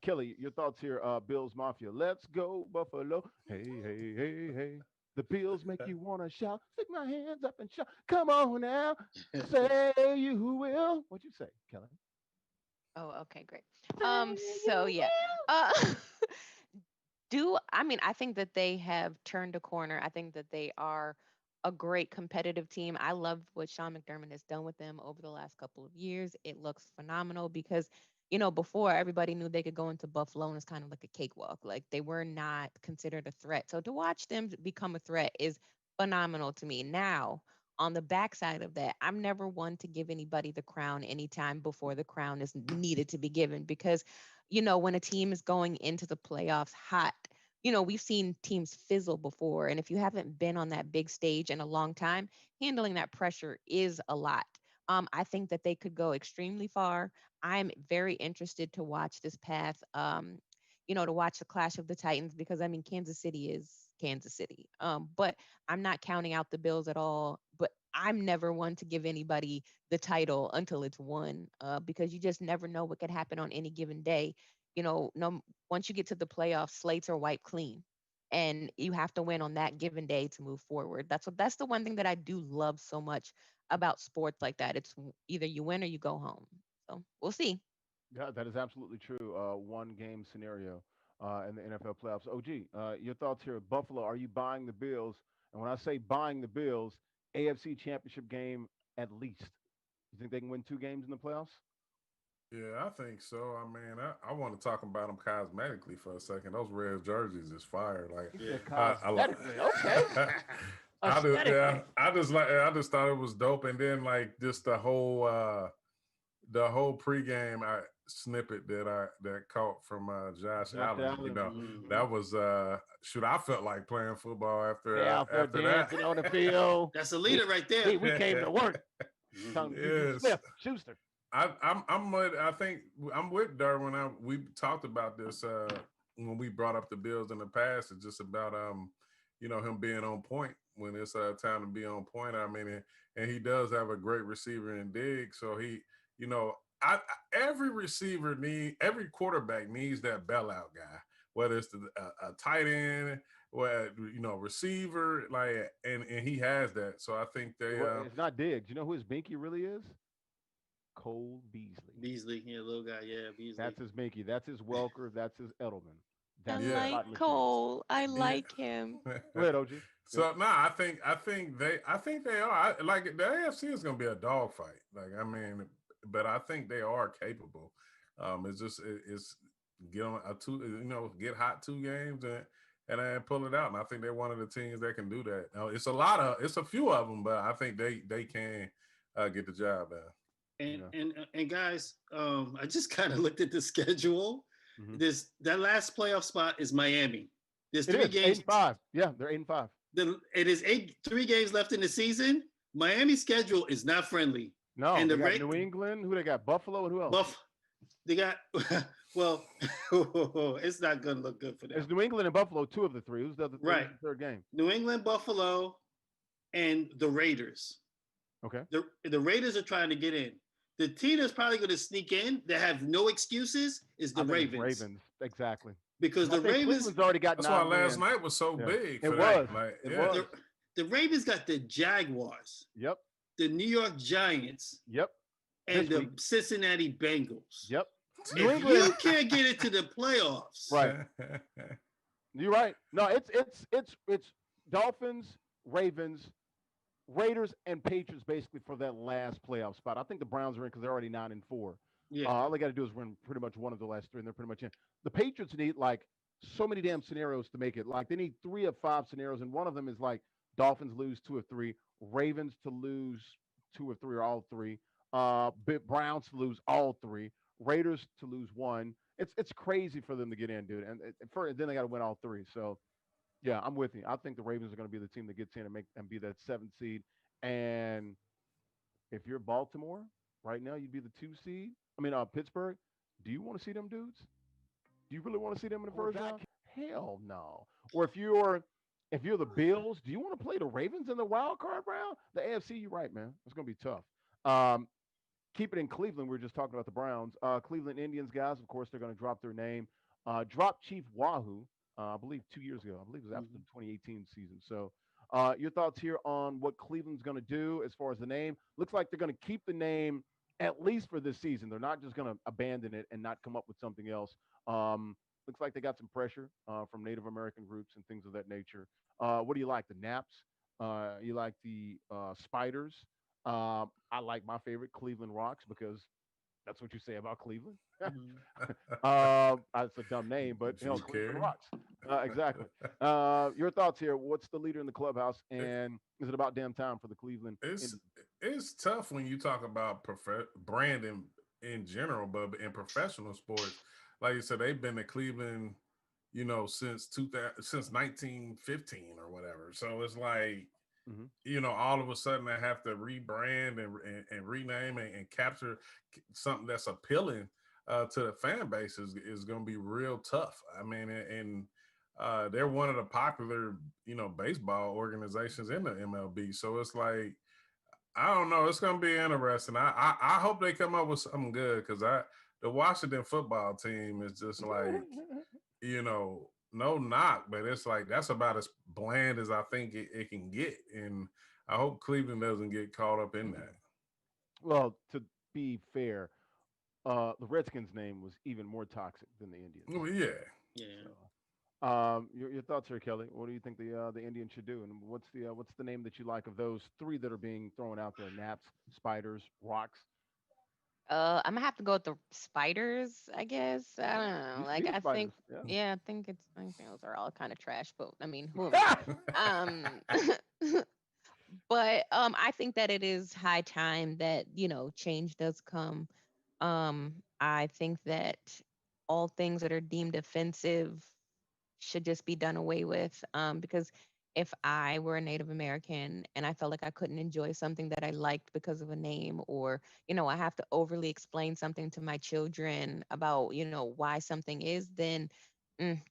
Kelly, your thoughts here? Bills Mafia, let's go Buffalo! Hey, hey, hey, hey! The Bills make you wanna shout. Stick my hands up and shout. Come on now, say you will. What'd you say, Kelly? Oh, okay, great. So yeah. I think that they have turned a corner. I think that they are a great competitive team. I love what Sean McDermott has done with them over the last couple of years. It looks phenomenal because, before everybody knew they could go into Buffalo and it's kind of like a cakewalk. Like they were not considered a threat. So to watch them become a threat is phenomenal to me. Now, on the backside of that, I'm never one to give anybody the crown anytime before the crown is needed to be given because, when a team is going into the playoffs hot, we've seen teams fizzle before. And if you haven't been on that big stage in a long time, handling that pressure is a lot. I think that they could go extremely far. I'm very interested to watch this path, to watch the Clash of the Titans, because Kansas City is Kansas City. But I'm not counting out the Bills at all. But I'm never one to give anybody the title until it's won, because you just never know what could happen on any given day. Once you get to the playoffs, slates are wiped clean, and you have to win on that given day to move forward. That's the one thing that I do love so much about sports like that. It's either you win or you go home. So we'll see. Yeah, that is absolutely true. One game scenario in the NFL playoffs. OG, your thoughts here? Buffalo, are you buying the Bills? And when I say buying the Bills, AFC Championship game at least. You think they can win 2 games in the playoffs? Yeah, I think so. I want to talk about them cosmetically for a second. Those red jerseys is fire. Like, cosmetically, okay. I just thought it was dope, and then like just the whole pregame snippet that caught from Josh Allen. That was I felt like playing football after dancing that on the field. That's a leader right there. We came to work. Yes. Schuster. I think I'm with Darwin. We talked about this when we brought up the Bills in the past. It's just about him being on point when it's time to be on point. I mean, and he does have a great receiver in Diggs. So you know, every quarterback needs that bailout guy, whether it's a tight end, or receiver, like, and he has that. So I think they. Well, it's not Diggs. You know who his binky really is? Cole Beasley. Beasley, yeah, little guy, yeah, Beasley. That's his binky. That's his Welker. That's his Edelman. I That's his Yeah. like slot machine. Cole. I Yeah. like him. Go ahead, OG. Yep. So I think they are. Like the AFC is going to be a dogfight. Like, I mean, but I think they are capable. It's get on a two, get hot 2 games and then pull it out. And I think they're one of the teams that can do that. Now, it's a few of them, but I think they can get the job done. And Yeah. and guys, I just kind of looked at the schedule. Mhm. That last playoff spot is Miami. There's It three is 8 games. and 5. Yeah, they're 8 and 5. It is 3 games left in the season. Miami's schedule is not friendly. No, And they the got rate New England. Who they got? Buffalo and who else? Buff, they got well, it's not gonna look good for them. It's New England and Buffalo, two of the three. Who's the other? Right. Who's the third game? New England, Buffalo, and the Raiders. Okay. The Raiders are trying to get in. The team that's probably going to sneak in that have no excuses is the I think it's Ravens. Ravens, exactly. Because I the think Ravens, Cleveland's already got That's why 9 last wins. night was so Yeah. big. It For that. was. Like, It yeah. was. the Ravens got the Jaguars, Yep. the New York Giants, Yep. and This the week. Cincinnati Bengals. Yep. If New you England. can't get into the playoffs, Right. You're right. No, it's Dolphins, Ravens, Raiders, and Patriots basically for that last playoff spot. I think the Browns are in because they're already 9 and 4. yeah, All they got to do is win pretty much one of the last 3, and they're pretty much in. The Patriots need like so many damn scenarios to make it. Like they need 3 of 5 scenarios, and one of them is like Dolphins lose 2 of 3, Ravens to lose 2 of 3 or all 3, Browns to lose all 3, Raiders to lose 1. It's crazy for them to get in, dude, and then they got to win all 3. So yeah, I'm with you. I think the Ravens are going to be the team that gets in and be that 7th seed. And if you're Baltimore right now, you'd be the 2 seed. I mean, Pittsburgh. Do you want to see them dudes? Do you really want to see them in the first round? Hell no. Or if you're the Bills, do you want to play the Ravens in the wild card round? The AFC, you're right, man. It's going to be tough. Keep it in Cleveland. We were just talking about the Browns. Cleveland Indians guys, of course, they're going to drop their name. Drop Chief Wahoo, I believe 2 years ago. I believe it was after the 2018 season. So, your thoughts here on what Cleveland's going to do as far as the name? Looks like they're going to keep the name at least for this season. They're not just going to abandon it and not come up with something else. Looks like they got some pressure from Native American groups and things of that nature. What do you like? The Naps? You like the Spiders? I like my favorite Cleveland Rocks because that's what you say about Cleveland. It's a dumb name, but Drew Cleveland Carey. Rocks. Exactly. Your thoughts here? What's the leader in the clubhouse, and is it about damn time for the Cleveland? It's tough when you talk about branding in general, but in professional sports, like you said, they've been to Cleveland, since 2000, since 1915 or whatever. So it's like, all of a sudden I have to rebrand and rename and capture something that's appealing to the fan base is going to be real tough. I mean, and they're one of the popular, baseball organizations in the MLB. So it's like, I don't know. It's going to be interesting. I hope they come up with something good because the Washington football team is just like, no knock, but it's like that's about as bland as I think it can get. And I hope Cleveland doesn't get caught up in that. Well, to be fair, the Redskins' name was even more toxic than the Indians. Well, yeah. yeah. So, your thoughts here, Kelly? What do you think the Indians should do, and what's the name that you like of those 3 that are being thrown out there? Naps, Spiders, Rocks. I'm gonna have to go with the Spiders, I guess. I don't know. Used to Like be the I think, Spiders. Yeah. yeah, I think those are all kind of trash. But I mean, who am I? But I think that it is high time that change does come. I think that all things that are deemed offensive should just be done away with. Because if I were a Native American and I felt like I couldn't enjoy something that I liked because of a name, or, I have to overly explain something to my children about, why something is, then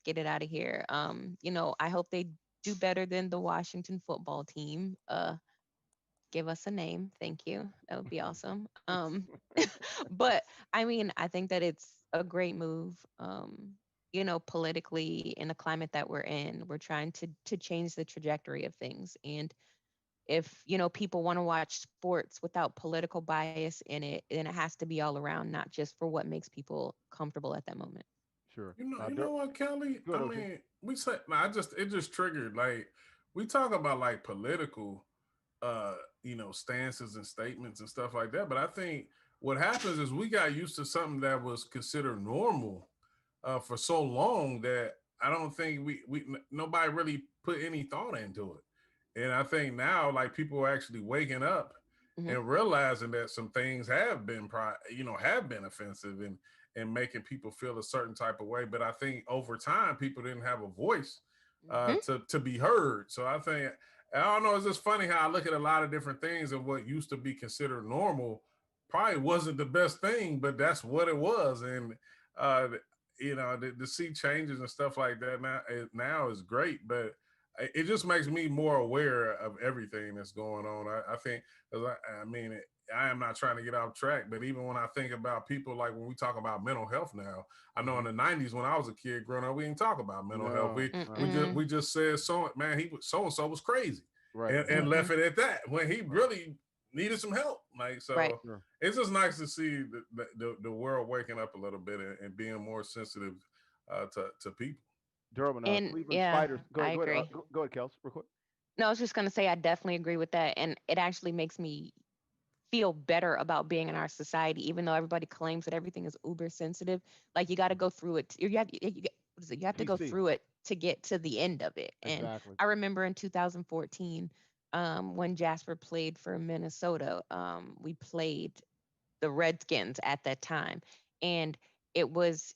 get it out of here. I hope they do better than the Washington football team. Give us a name. Thank you. That would be awesome. But I mean, I think that it's a great move. Politically in the climate that we're in, we're trying to change the trajectory of things. And if, people want to watch sports without political bias in it, then it has to be all around, not just for what makes people comfortable at that moment. Sure. You know what, Kelly? Go I ahead, OG. mean, we said, nah, it just triggered. Like, we talk about like political, uh, stances and statements and stuff like that. But I think what happens is we got used to something that was considered normal for so long that I don't think nobody really put any thought into it. And I think now, like, people are actually waking up Hmm. and realizing that some things have been, have been offensive and making people feel a certain type of way. But I think over time, people didn't have a voice Hmm. to be heard. So I don't know. It's just funny how I look at a lot of different things, and what used to be considered normal probably wasn't the best thing, but that's what it was. And uh, to see changes and stuff like that now is great, but it just makes me more aware of everything that's going on. I think, 'cause I mean, I am not trying to get off track, but even when I think about people, like when we talk about mental health now, I know in the '90s when I was a kid growing up, we didn't talk about mental health. No, We just said so and so was crazy, right. and Hmm. left it at that when he Right. really needed some help. Like, Right. so Sure. it's just nice to see the world waking up a little bit and being more sensitive to people. Durham, And Cleveland yeah, Spiders. Go I ahead. Go ahead. agree. Go ahead, Kels, real quick. No, I was just gonna say I definitely agree with that. And it actually makes me feel better about being in our society, even though everybody claims that everything is uber sensitive. Like you got to go through it. What is it? You have to go PC. through it to get to the end of it. And Exactly. I remember in 2014, when Jasper played for Minnesota, we played the Redskins at that time, and it was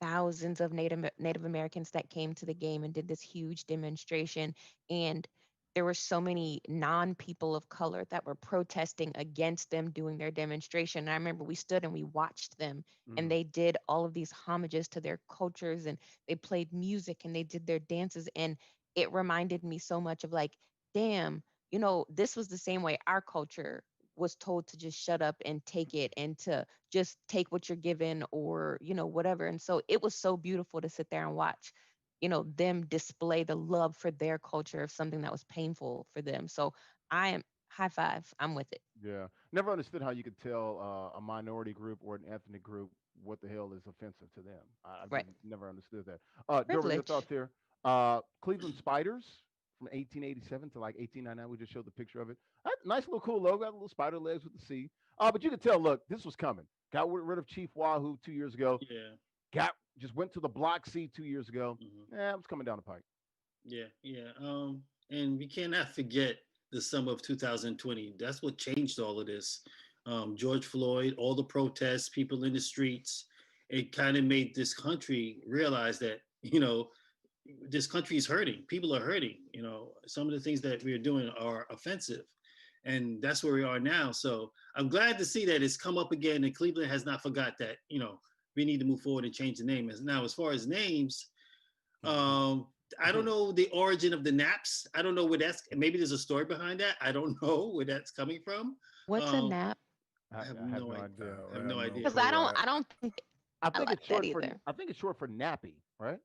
thousands of Native Americans that came to the game and did this huge demonstration. And there were so many non-people of color that were protesting against them doing their demonstration. And I remember we stood and we watched them, and Mm, they did all of these homages to their cultures, and they played music and they did their dances. And it reminded me so much of like, damn, this was the same way our culture was told to just shut up and take it, and to just take what you're given, or whatever. And so it was so beautiful to sit there and watch them display the love for their culture of something that was painful for them. So I am, high five, I'm with it. yeah. Never understood how you could tell a minority group or an ethnic group what the hell is offensive to them. I've just Right. never understood that. Durham, your Privilege. thoughts here? Cleveland Spiders from 1887 to like 1899. We just showed the picture of it. Nice little cool logo. Got little spider legs with the C. But you could tell, look, this was coming. Got rid of Chief Wahoo 2 years ago. Yeah. Just went to the Block C 2 years ago. Hmm. Yeah, it was coming down the pike. Yeah. Yeah. And we cannot forget the summer of 2020. That's what changed all of this. George Floyd, all the protests, people in the streets. It kind of made this country realize that, this country is hurting. People are hurting. Some of the things that we are doing are offensive. And that's where we are now. So I'm glad to see that it's come up again, and Cleveland has not forgot that, we need to move forward and change the name. Now, as far as names, um, I don't know the origin of the naps. I don't know where that's. Maybe there's a story behind that. I don't know where that's coming from. What's a Um, nap? I have I have no no idea. idea. I have I have no no idea. Because clue. I don't think I I think like it's that short for. either. I think it's short for nappy, right?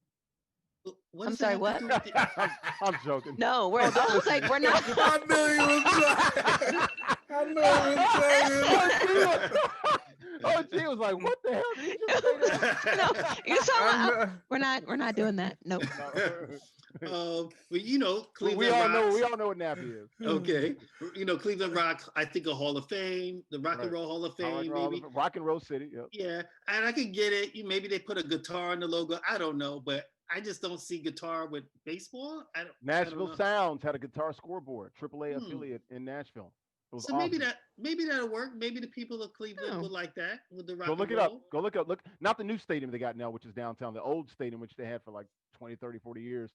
What I'm does that sorry, have to what? do with it? I'm joking. No, we're, Oh, I was listen. like, we're not. I knew he was joking. I knew he was Oh, joking. she was, oh, she was like, "What the hell did he just say there?" No, you're talking I about, know. we're not doing that. Nope. No. But we Cleveland all know. We rocks. all know what nappy is. Okay, Cleveland Rock. I think a Hall of Fame, the Rock and Right. Roll Hall of Rock, Fame, maybe. rock and roll city. Yep. Yeah, and I could get it. Maybe they put a guitar on the logo. I don't know, but I just don't see guitar with baseball. I don't Nashville know. Sounds had a guitar scoreboard, AAA Hmm. affiliate in Nashville. It was So awesome. maybe that'll work. Maybe the people of Cleveland Oh, would like that with the Go rock look and it up. roll. Go look up. Look, not the new stadium they got now, which is downtown. The old stadium, which they had for like 20, 30, 40 years.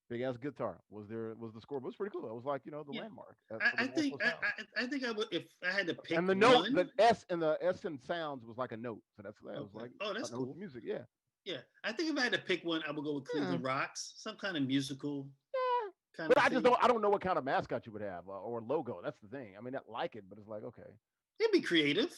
Big ass guitar was the score. It was pretty cool. It was like the Yeah, landmark for I the think National Sound. I think I would if I had to pick And the note, one. the S in sounds was like a note. So that was Okay. like Oh, that's something with cool. music. Yeah. Yeah, I think if I had to pick one, I would go with Hmm. Cleveland Rocks, some kind of musical Yeah. kind But of thing. I don't know what kind of mascot you would have or logo. That's the thing. I mean, I like it, but it's like, okay, It'd be creative.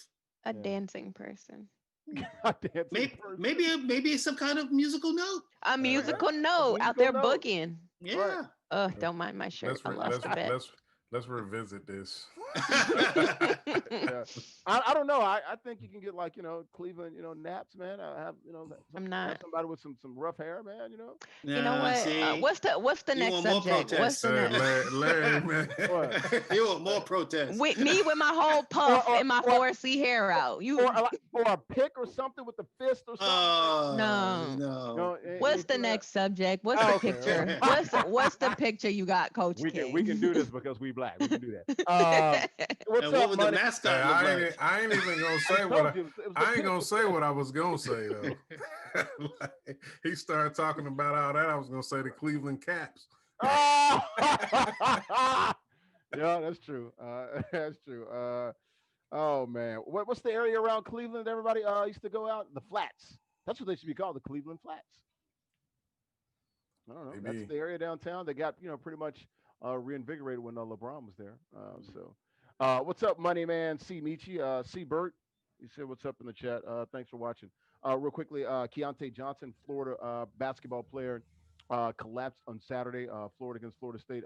A yeah, dancing person. dancing person, Maybe it's some kind of musical note. A okay, musical a note out musical there note, boogieing. right? Yeah. Ugh, don't mind my shirt. let's I re- lost let's a bet. let's revisit this. Yeah, I don't know. I think you can get like Cleveland naps, man. I have I'm have not. somebody with some rough hair, man. You know Nah, what? see, What's the you next want more subject? What's protests. the next? Larry, man. What? You want more protests. With me with my whole Or puff or and my or 4C hair out. or You a pick or something with the fist or something like. Oh no. no. What's Ain't the you that? next subject? What's the Oh, okay, all picture? right. What's the picture you got, Coach We K? can do this because we black. We can do that. What's And what up, would the money? Hey, mascot look like? I ain't even gonna I say just what told you it was the I ain't pick gonna with say fist. what I was gonna say though. Like, he started talking about all that. I was gonna say the Cleveland Caps. Oh! Yeah, that's true. That's true. Oh man, what's the area around Cleveland? That everybody used to go out the flats. That's what they should be called, the Cleveland Flats. I don't know. That's Maybe the area downtown. They got pretty much reinvigorated when LeBron was there. What's up, Money Man? C Michi, C Bert. You said what's up in the chat. Thanks for watching. Real quickly, Keontae Johnson, Florida basketball player, collapsed on Saturday. Florida against Florida State.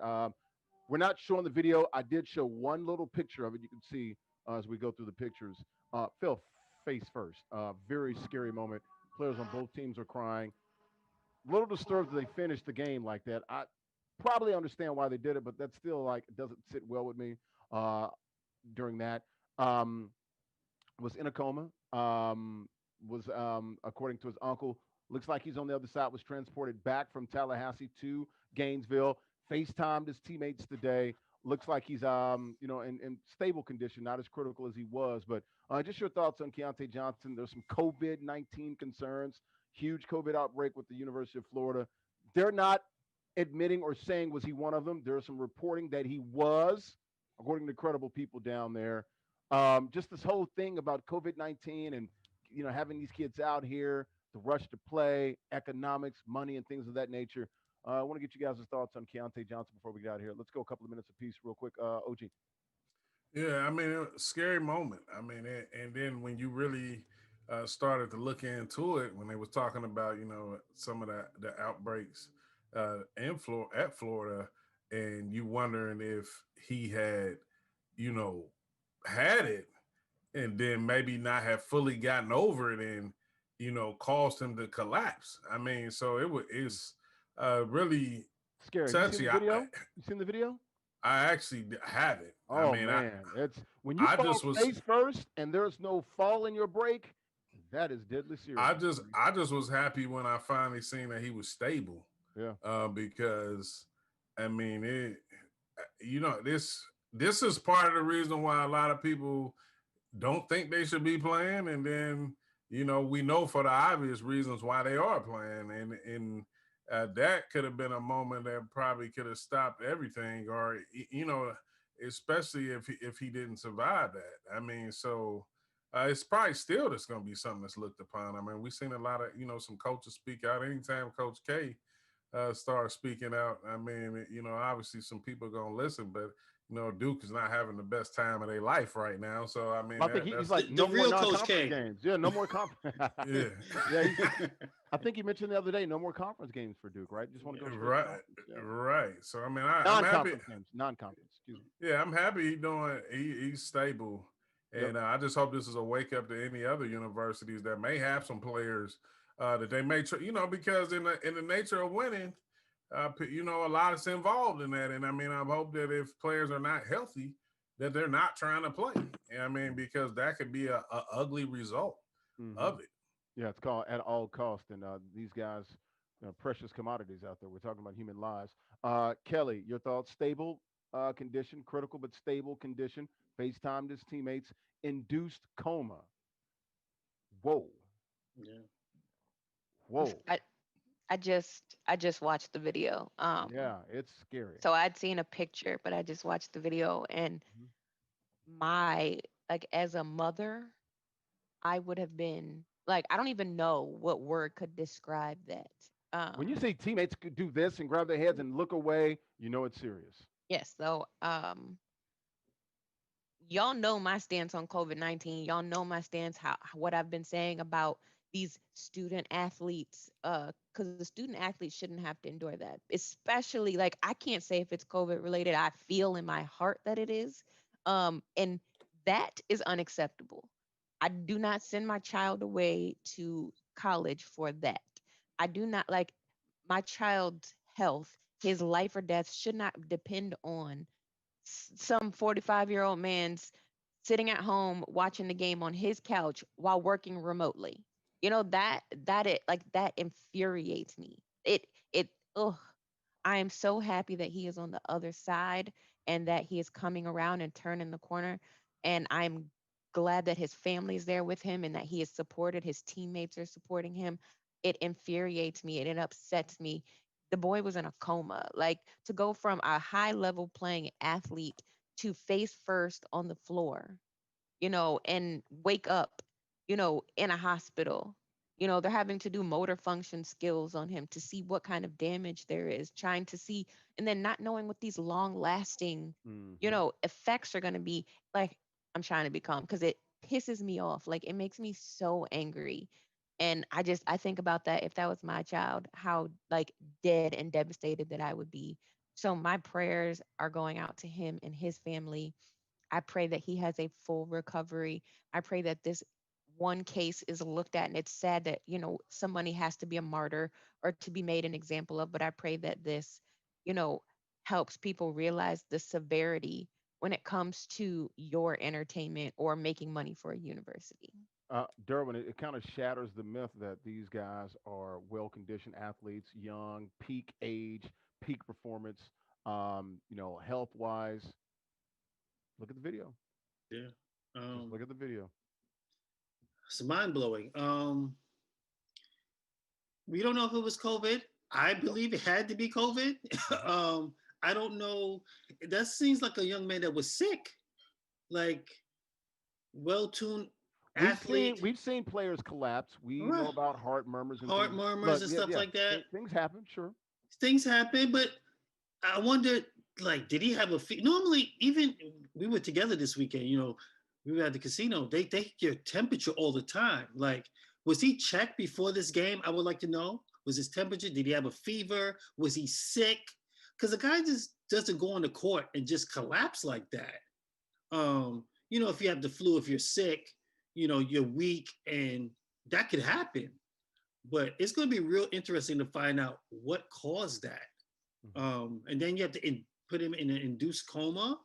We're not showing the video. I did show one little picture of it. You can see as we go through the pictures. Fell face first. Very scary moment. Players on both teams are crying. A little disturbed that they finished the game like that. I probably understand why they did it, but that's still like it doesn't sit well with me. Uh, during that, um, was in a coma. Was according to his uncle, looks like he's on the other side. Was transported back from Tallahassee to Gainesville. FaceTimed his teammates today. Looks like he's in stable condition, not as critical as he was. But just your thoughts on Keontae Johnson. There's some COVID-19 concerns. Huge COVID outbreak with the University of Florida. They're not admitting or saying was he one of them. There's some reporting that he was, according to credible people down there. Just this whole thing about COVID-19 and having these kids out here, the rush to play, economics, money, and things of that nature. I want to get you guys' thoughts on Keontae Johnson before we get out of here. Let's go a couple of minutes apiece, real quick. OG. Yeah, I mean, it was a scary moment. I mean, and then when you really started to look into it, when they was talking about, some of the outbreaks at Florida, and you wondering if he had, you know, had it, and then maybe not have fully gotten over it, and caused him to collapse. I mean, so it's really Scary. You seen touchy. the video? You seen the video? I actually haven't. I Oh mean, man, it's when you I fall just was face first and there's no fall in your break, that is deadly serious. I just was happy when I finally seen that he was stable. Yeah. Because I mean this is part of the reason why a lot of people don't think they should be playing, and then we know for the obvious reasons why they are playing, and that could have been a moment that probably could have stopped everything, or especially if he didn't survive that. I mean, so it's probably still just going to be something that's looked upon. I mean, we've seen a lot of some coaches speak out. Anytime Coach K starts speaking out, I mean, obviously some people are going to listen, but Duke is not having the best time of their life right now. So I mean, I think he's that's like The no more real Coach non-conference K. games. Yeah, no more conference. yeah. Yeah, I think he mentioned the other day no more conference games for Duke, right? Just want to go straight to Right, conference. Yeah. right. So I mean, I'm happy. Non-conference games, non-conference. Excuse me. Yeah, I'm happy he's stable, Yep. and I just hope this is a wake up to any other universities that may have some players that they may, because in the nature of winning, a lot is involved in that, and I mean, I hope that if players are not healthy, that they're not trying to play. I mean, because that could be a ugly result Hmm. of it. Yeah, it's called at all cost, and these guys, precious commodities out there. We're talking about human lives. Kelly, your thoughts? Stable condition, critical but stable condition. FaceTimed his teammates. Induced coma. Whoa, Yeah. whoa. I I just watched the video. Yeah, it's scary. So I'd seen a picture, but I just watched the video, and Mhm. my like as a mother, I would have been like, I don't even know what word could describe that. When you Um, see teammates could do this and grab their heads and look away, you know it's serious. yes, so y'all know my stance on COVID-19. Y'all know my stance, what I've been saying about these student athletes, because the student athletes shouldn't have to endure that. Especially, like, I can't say if it's COVID related. I feel in my heart that it is. And that is unacceptable. I do not send my child away to college for that. I do not like my child's health, his life or death should not depend on some 45-year-old man's sitting at home watching the game on his couch while working remotely. That infuriates me. It ugh. I am so happy that he is on the other side and that he is coming around and turning the corner. And I'm glad that his family is there with him and that he is supported. His teammates are supporting him. It infuriates me and it upsets me. The boy was in a coma. Like, to go from a high level playing athlete to face first on the floor, and wake up, in a hospital. They're having to do motor function skills on him to see what kind of damage there is, trying to see, and then not knowing what these long lasting, Hmm. effects are going to be. Like, I'm trying to be calm because it pisses me off. Like, it makes me so angry. And I think about that if that was my child, how like dead and devastated that I would be. So my prayers are going out to him and his family. I pray that he has a full recovery. I pray that this one case is looked at, and it's sad that, somebody has to be a martyr or to be made an example of, but I pray that this, you know, helps people realize the severity when it comes to your entertainment or making money for a university. Derwin, it kind of shatters the myth that these guys are well-conditioned athletes, young, peak age, peak performance. Health-wise. Look at the video. Yeah. Just Um, look at the video. it's mind blowing. We don't know if it was COVID. I Nope. believe it had to be COVID. Hmm. I don't know. That seems like a young man that was sick, like well-tuned We've seen athlete, we've seen players collapse. We know right? about heart murmurs and Heart things. murmurs Look, and yeah, stuff yeah, like that. things happen. Sure. Things happen, but I wonder, like, did he have a normally, even we were together this weekend, we were at the casino. They take your temperature all the time. Like, was he checked before this game? I would like to know. Was his temperature? Did he have a fever? Was he sick? Because the guy just doesn't go on the court and just collapse like that. If you have the flu, if you're sick, you're weak, and that could happen. But it's going to be real interesting to find out what caused that. Hmm. And then you have to put him in an induced coma.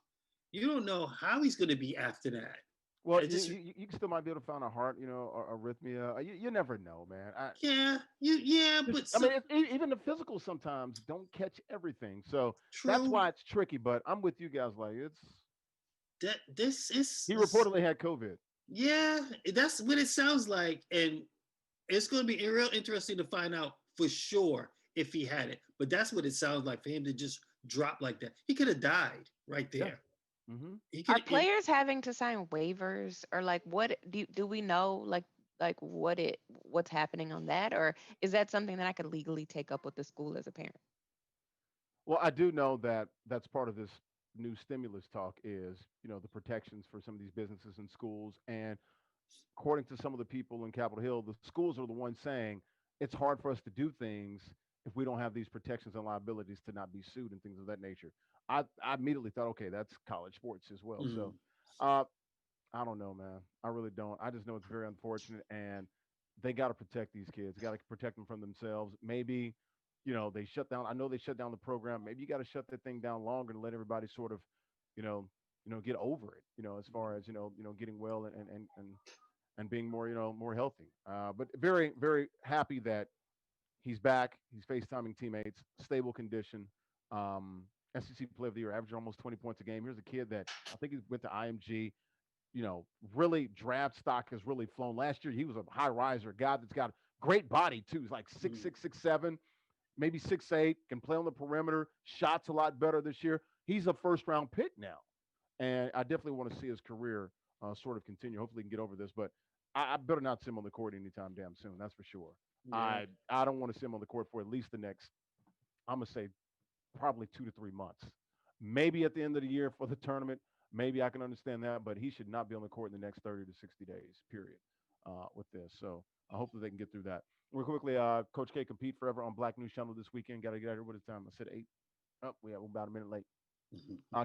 You don't know how he's going to be after that. Well, I you, just, you you still might be able to find a heart, or arrhythmia. You never know, man. yeah, yeah, but I so mean, even the physical sometimes don't catch everything. So that's true why it's tricky. But I'm with you guys. Like that this is, he reportedly had COVID. yeah, that's what it sounds like, and it's going to be real interesting to find out for sure if he had it. But that's what it sounds like for him to just drop like that. He could have died right Yeah. there. Hmm. He Are could. players having to sign waivers, or like what do we know, like what's happening on that, or is that something that I could legally take up with the school as a parent? Well, I do know that that's part of this new stimulus talk is the protections for some of these businesses and schools. And according to some of the people in Capitol Hill, the schools are the ones saying it's hard for us to do things if we don't have these protections and liabilities to not be sued and things of that nature. I immediately thought, okay, that's college sports as well. So Mhm. uh, I don't know, man. I really don't. I just know it's very unfortunate, and they got to protect these kids. Got to protect them from themselves. Maybe, they shut down. I know they shut down the program. Maybe you got to shut that thing down longer and let everybody sort of, you know, get over it. As far as getting well and being more, more healthy. But very, very happy that he's back. He's FaceTiming teammates, stable condition. Um, SEC Player of the Year, averaging almost 20 points a game. Here's a kid that I think he went to IMG, really draft stock has really flown. Last year, he was a high riser, guy that's got great body too. He's like six Mhm. six, 6'7". maybe 6'8", can play on the perimeter, shots a lot better this year. He's a first round pick now. And I definitely want to see his career sort of continue. Hopefully, he can get over this, but I better not see him on the court anytime damn soon. That's for sure. Yeah. I don't want to see him on the court for at least the next, I'm gonna say, probably 2 to 3 months. Maybe at the end of the year for the tournament. Maybe I can understand that, but he should not be on the court in the next 30 to 60 days. Period. With this, so I hope that they can get through that. Real quickly, Coach K compete forever on Black News Channel this weekend. Got to get out here. What is the time? I said 8. Oh, we're about a minute late.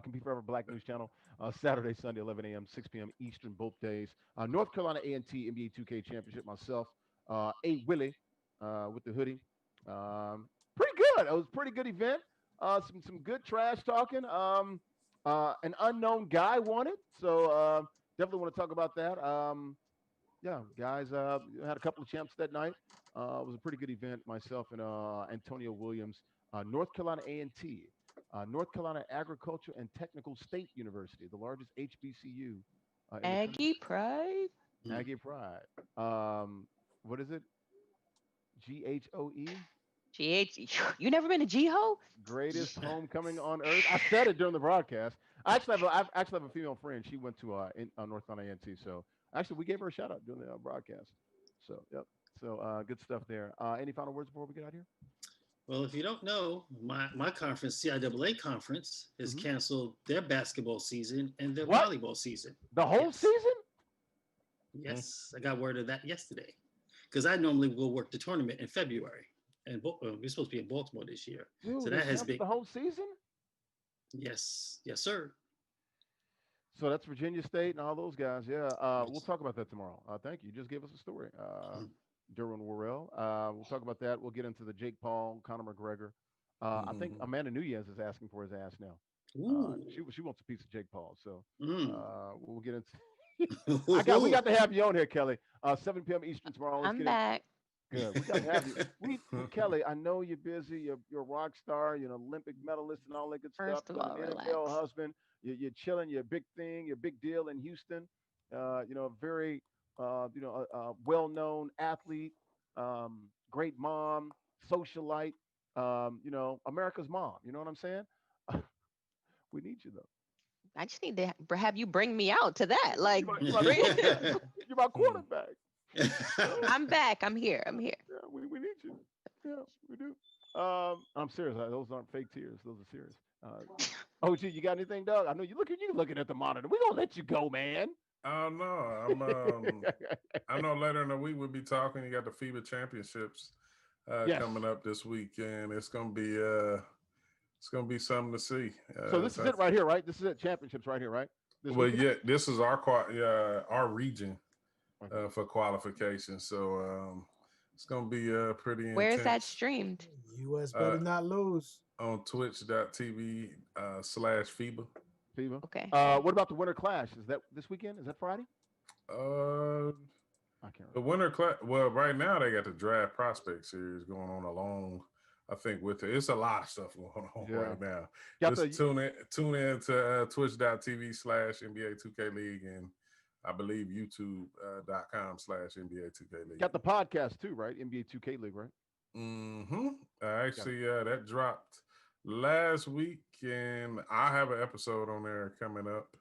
Compete forever Black News Channel Saturday, Sunday, 11 a.m., 6 p.m. Eastern, both days. North Carolina A&T NBA 2K Championship. Myself, A Willie, with the hoodie. Pretty good. It was a pretty good event. Some good trash talking. An unknown guy won it, so definitely want to talk about that. Yeah, guys, had a couple of champs that night. It was a pretty good event. Myself and Antonio Williams, North Carolina A&T, North Carolina Agriculture and Technical State University, the largest HBCU in the country. Aggie Pride. Aggie Pride. What is it? GHOE? You never been to G-Ho? Greatest homecoming on earth. I said it during the broadcast. I actually have a female friend. She went to North Carolina A&T, so actually we gave her a shout out during the broadcast. So yep. So good stuff there. Any final words before we get out here? Well, if you don't know, my conference, CIAA conference, has canceled their basketball season and their volleyball season. The whole season? Yes, I got word of that yesterday. Because I normally will work the tournament in February, and we're supposed to be in Baltimore this year. Dude, so that has been the whole season. Yes, sir. So that's Virginia State and all those guys. Yeah, we'll talk about that tomorrow. Thank you. You just gave us a story. Derwin Worrell. We'll talk about that. We'll get into the Jake Paul, Conor McGregor. I think Amanda Nunez is asking for his ass now. She wants a piece of Jake Paul. So we'll get into. We got to have you on here, Kelly. 7 p.m. Eastern tomorrow. I'm back. Good. We got to have you. Kelly, I know you're busy. You're a rock star. You're an Olympic medalist and all that good First stuff. of all, You're an relax. NFL husband. You're chilling. You're a big thing. You're a big deal in Houston. Very well-known athlete, great mom, socialite. America's mom. You know what I'm saying? We need you though. I just need to have you bring me out to that. Like, you're my quarterback. I'm back. I'm here. Yeah, we need you. Yeah, we do. I'm serious. Those aren't fake tears. Those are serious. OG, you got anything, Doug? I know you looking at the monitor. We gonna let you go, man. Oh no, I know later in the week we'll be talking. You got the FIBA championships coming up this week, and it's gonna be something to see. So this is it right here, right? This is it. Championships right here, right? This is our region for qualification. So it's gonna be pretty intense. Where is that streamed? U.S. better not lose. On twitch.tv /FIBA. FIBA. Okay. What about the Winter Clash? Is that this weekend? Is that Friday? I can't remember. The Winter Clash. Well, right now they got the Draft Prospect Series going on along. I think with it, it's a lot of stuff going on right now. Just tune in to twitch.tv /NBA 2K League and I believe youtube.com /NBA 2K League. Got the podcast too, right? NBA 2K League, right? Actually, that dropped last week, and I have an episode on there coming up.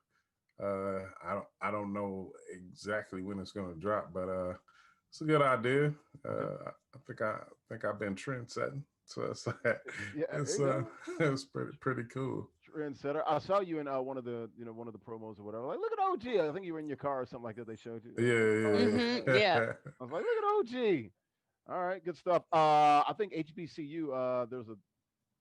I don't know exactly when it's going to drop, but it's a good idea. I think I've been trend setting, so it's pretty cool. Trendsetter. I saw you in one of the promos or whatever. Like, look at OG. I think you were in your car or something like that. They showed you. Yeah. I was like, look at OG. All right, good stuff. I think HBCU. There's a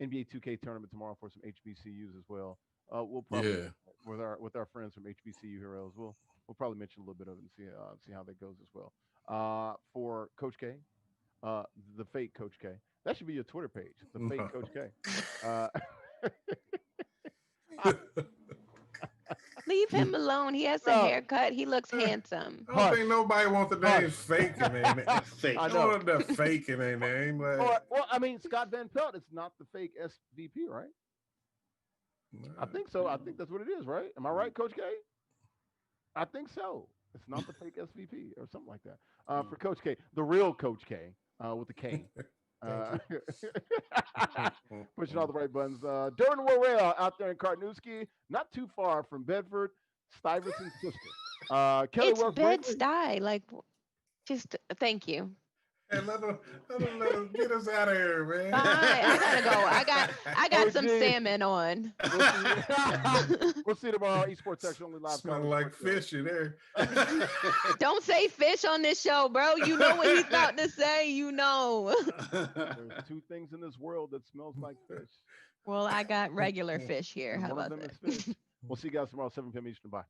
NBA 2K tournament tomorrow for some HBCUs as well. We'll probably with our friends from HBCU Heroes. We'll probably mention a little bit of it and see how that goes as well. For Coach K, the fake Coach K. That should be your Twitter page. The fake Coach K. Leave him alone. He has a haircut. He looks handsome. I don't think nobody wants the name fake in their name. Fake. I don't want the fake in their name. Well, I mean, Scott Van Pelt, it's not the fake SVP, right? I think so. I think that's what it is, right? Am I right, Coach K? I think so. It's not the fake SVP or something like that. For Coach K, the real Coach K with the K. Thank Pushing all the right buttons. Durban Worrell out there in Cartooski, not too far from Bedford, Stuyvesant's sister. Kelly It's Wells Bed Brinkley. Stuy. Like, just thank you. And let him get us out of here, man. Bye. I gotta go. I got some OG. salmon on. We'll see tomorrow. Esports only live. Smell College like Sports Show. fish in there. Don't say fish on this show, bro. You know what he's about to say. You know. There's two things in this world that smells like fish. Well, I got regular fish here. And How one of about them that? is fish. We'll see you guys tomorrow, 7 p.m. Eastern. Bye.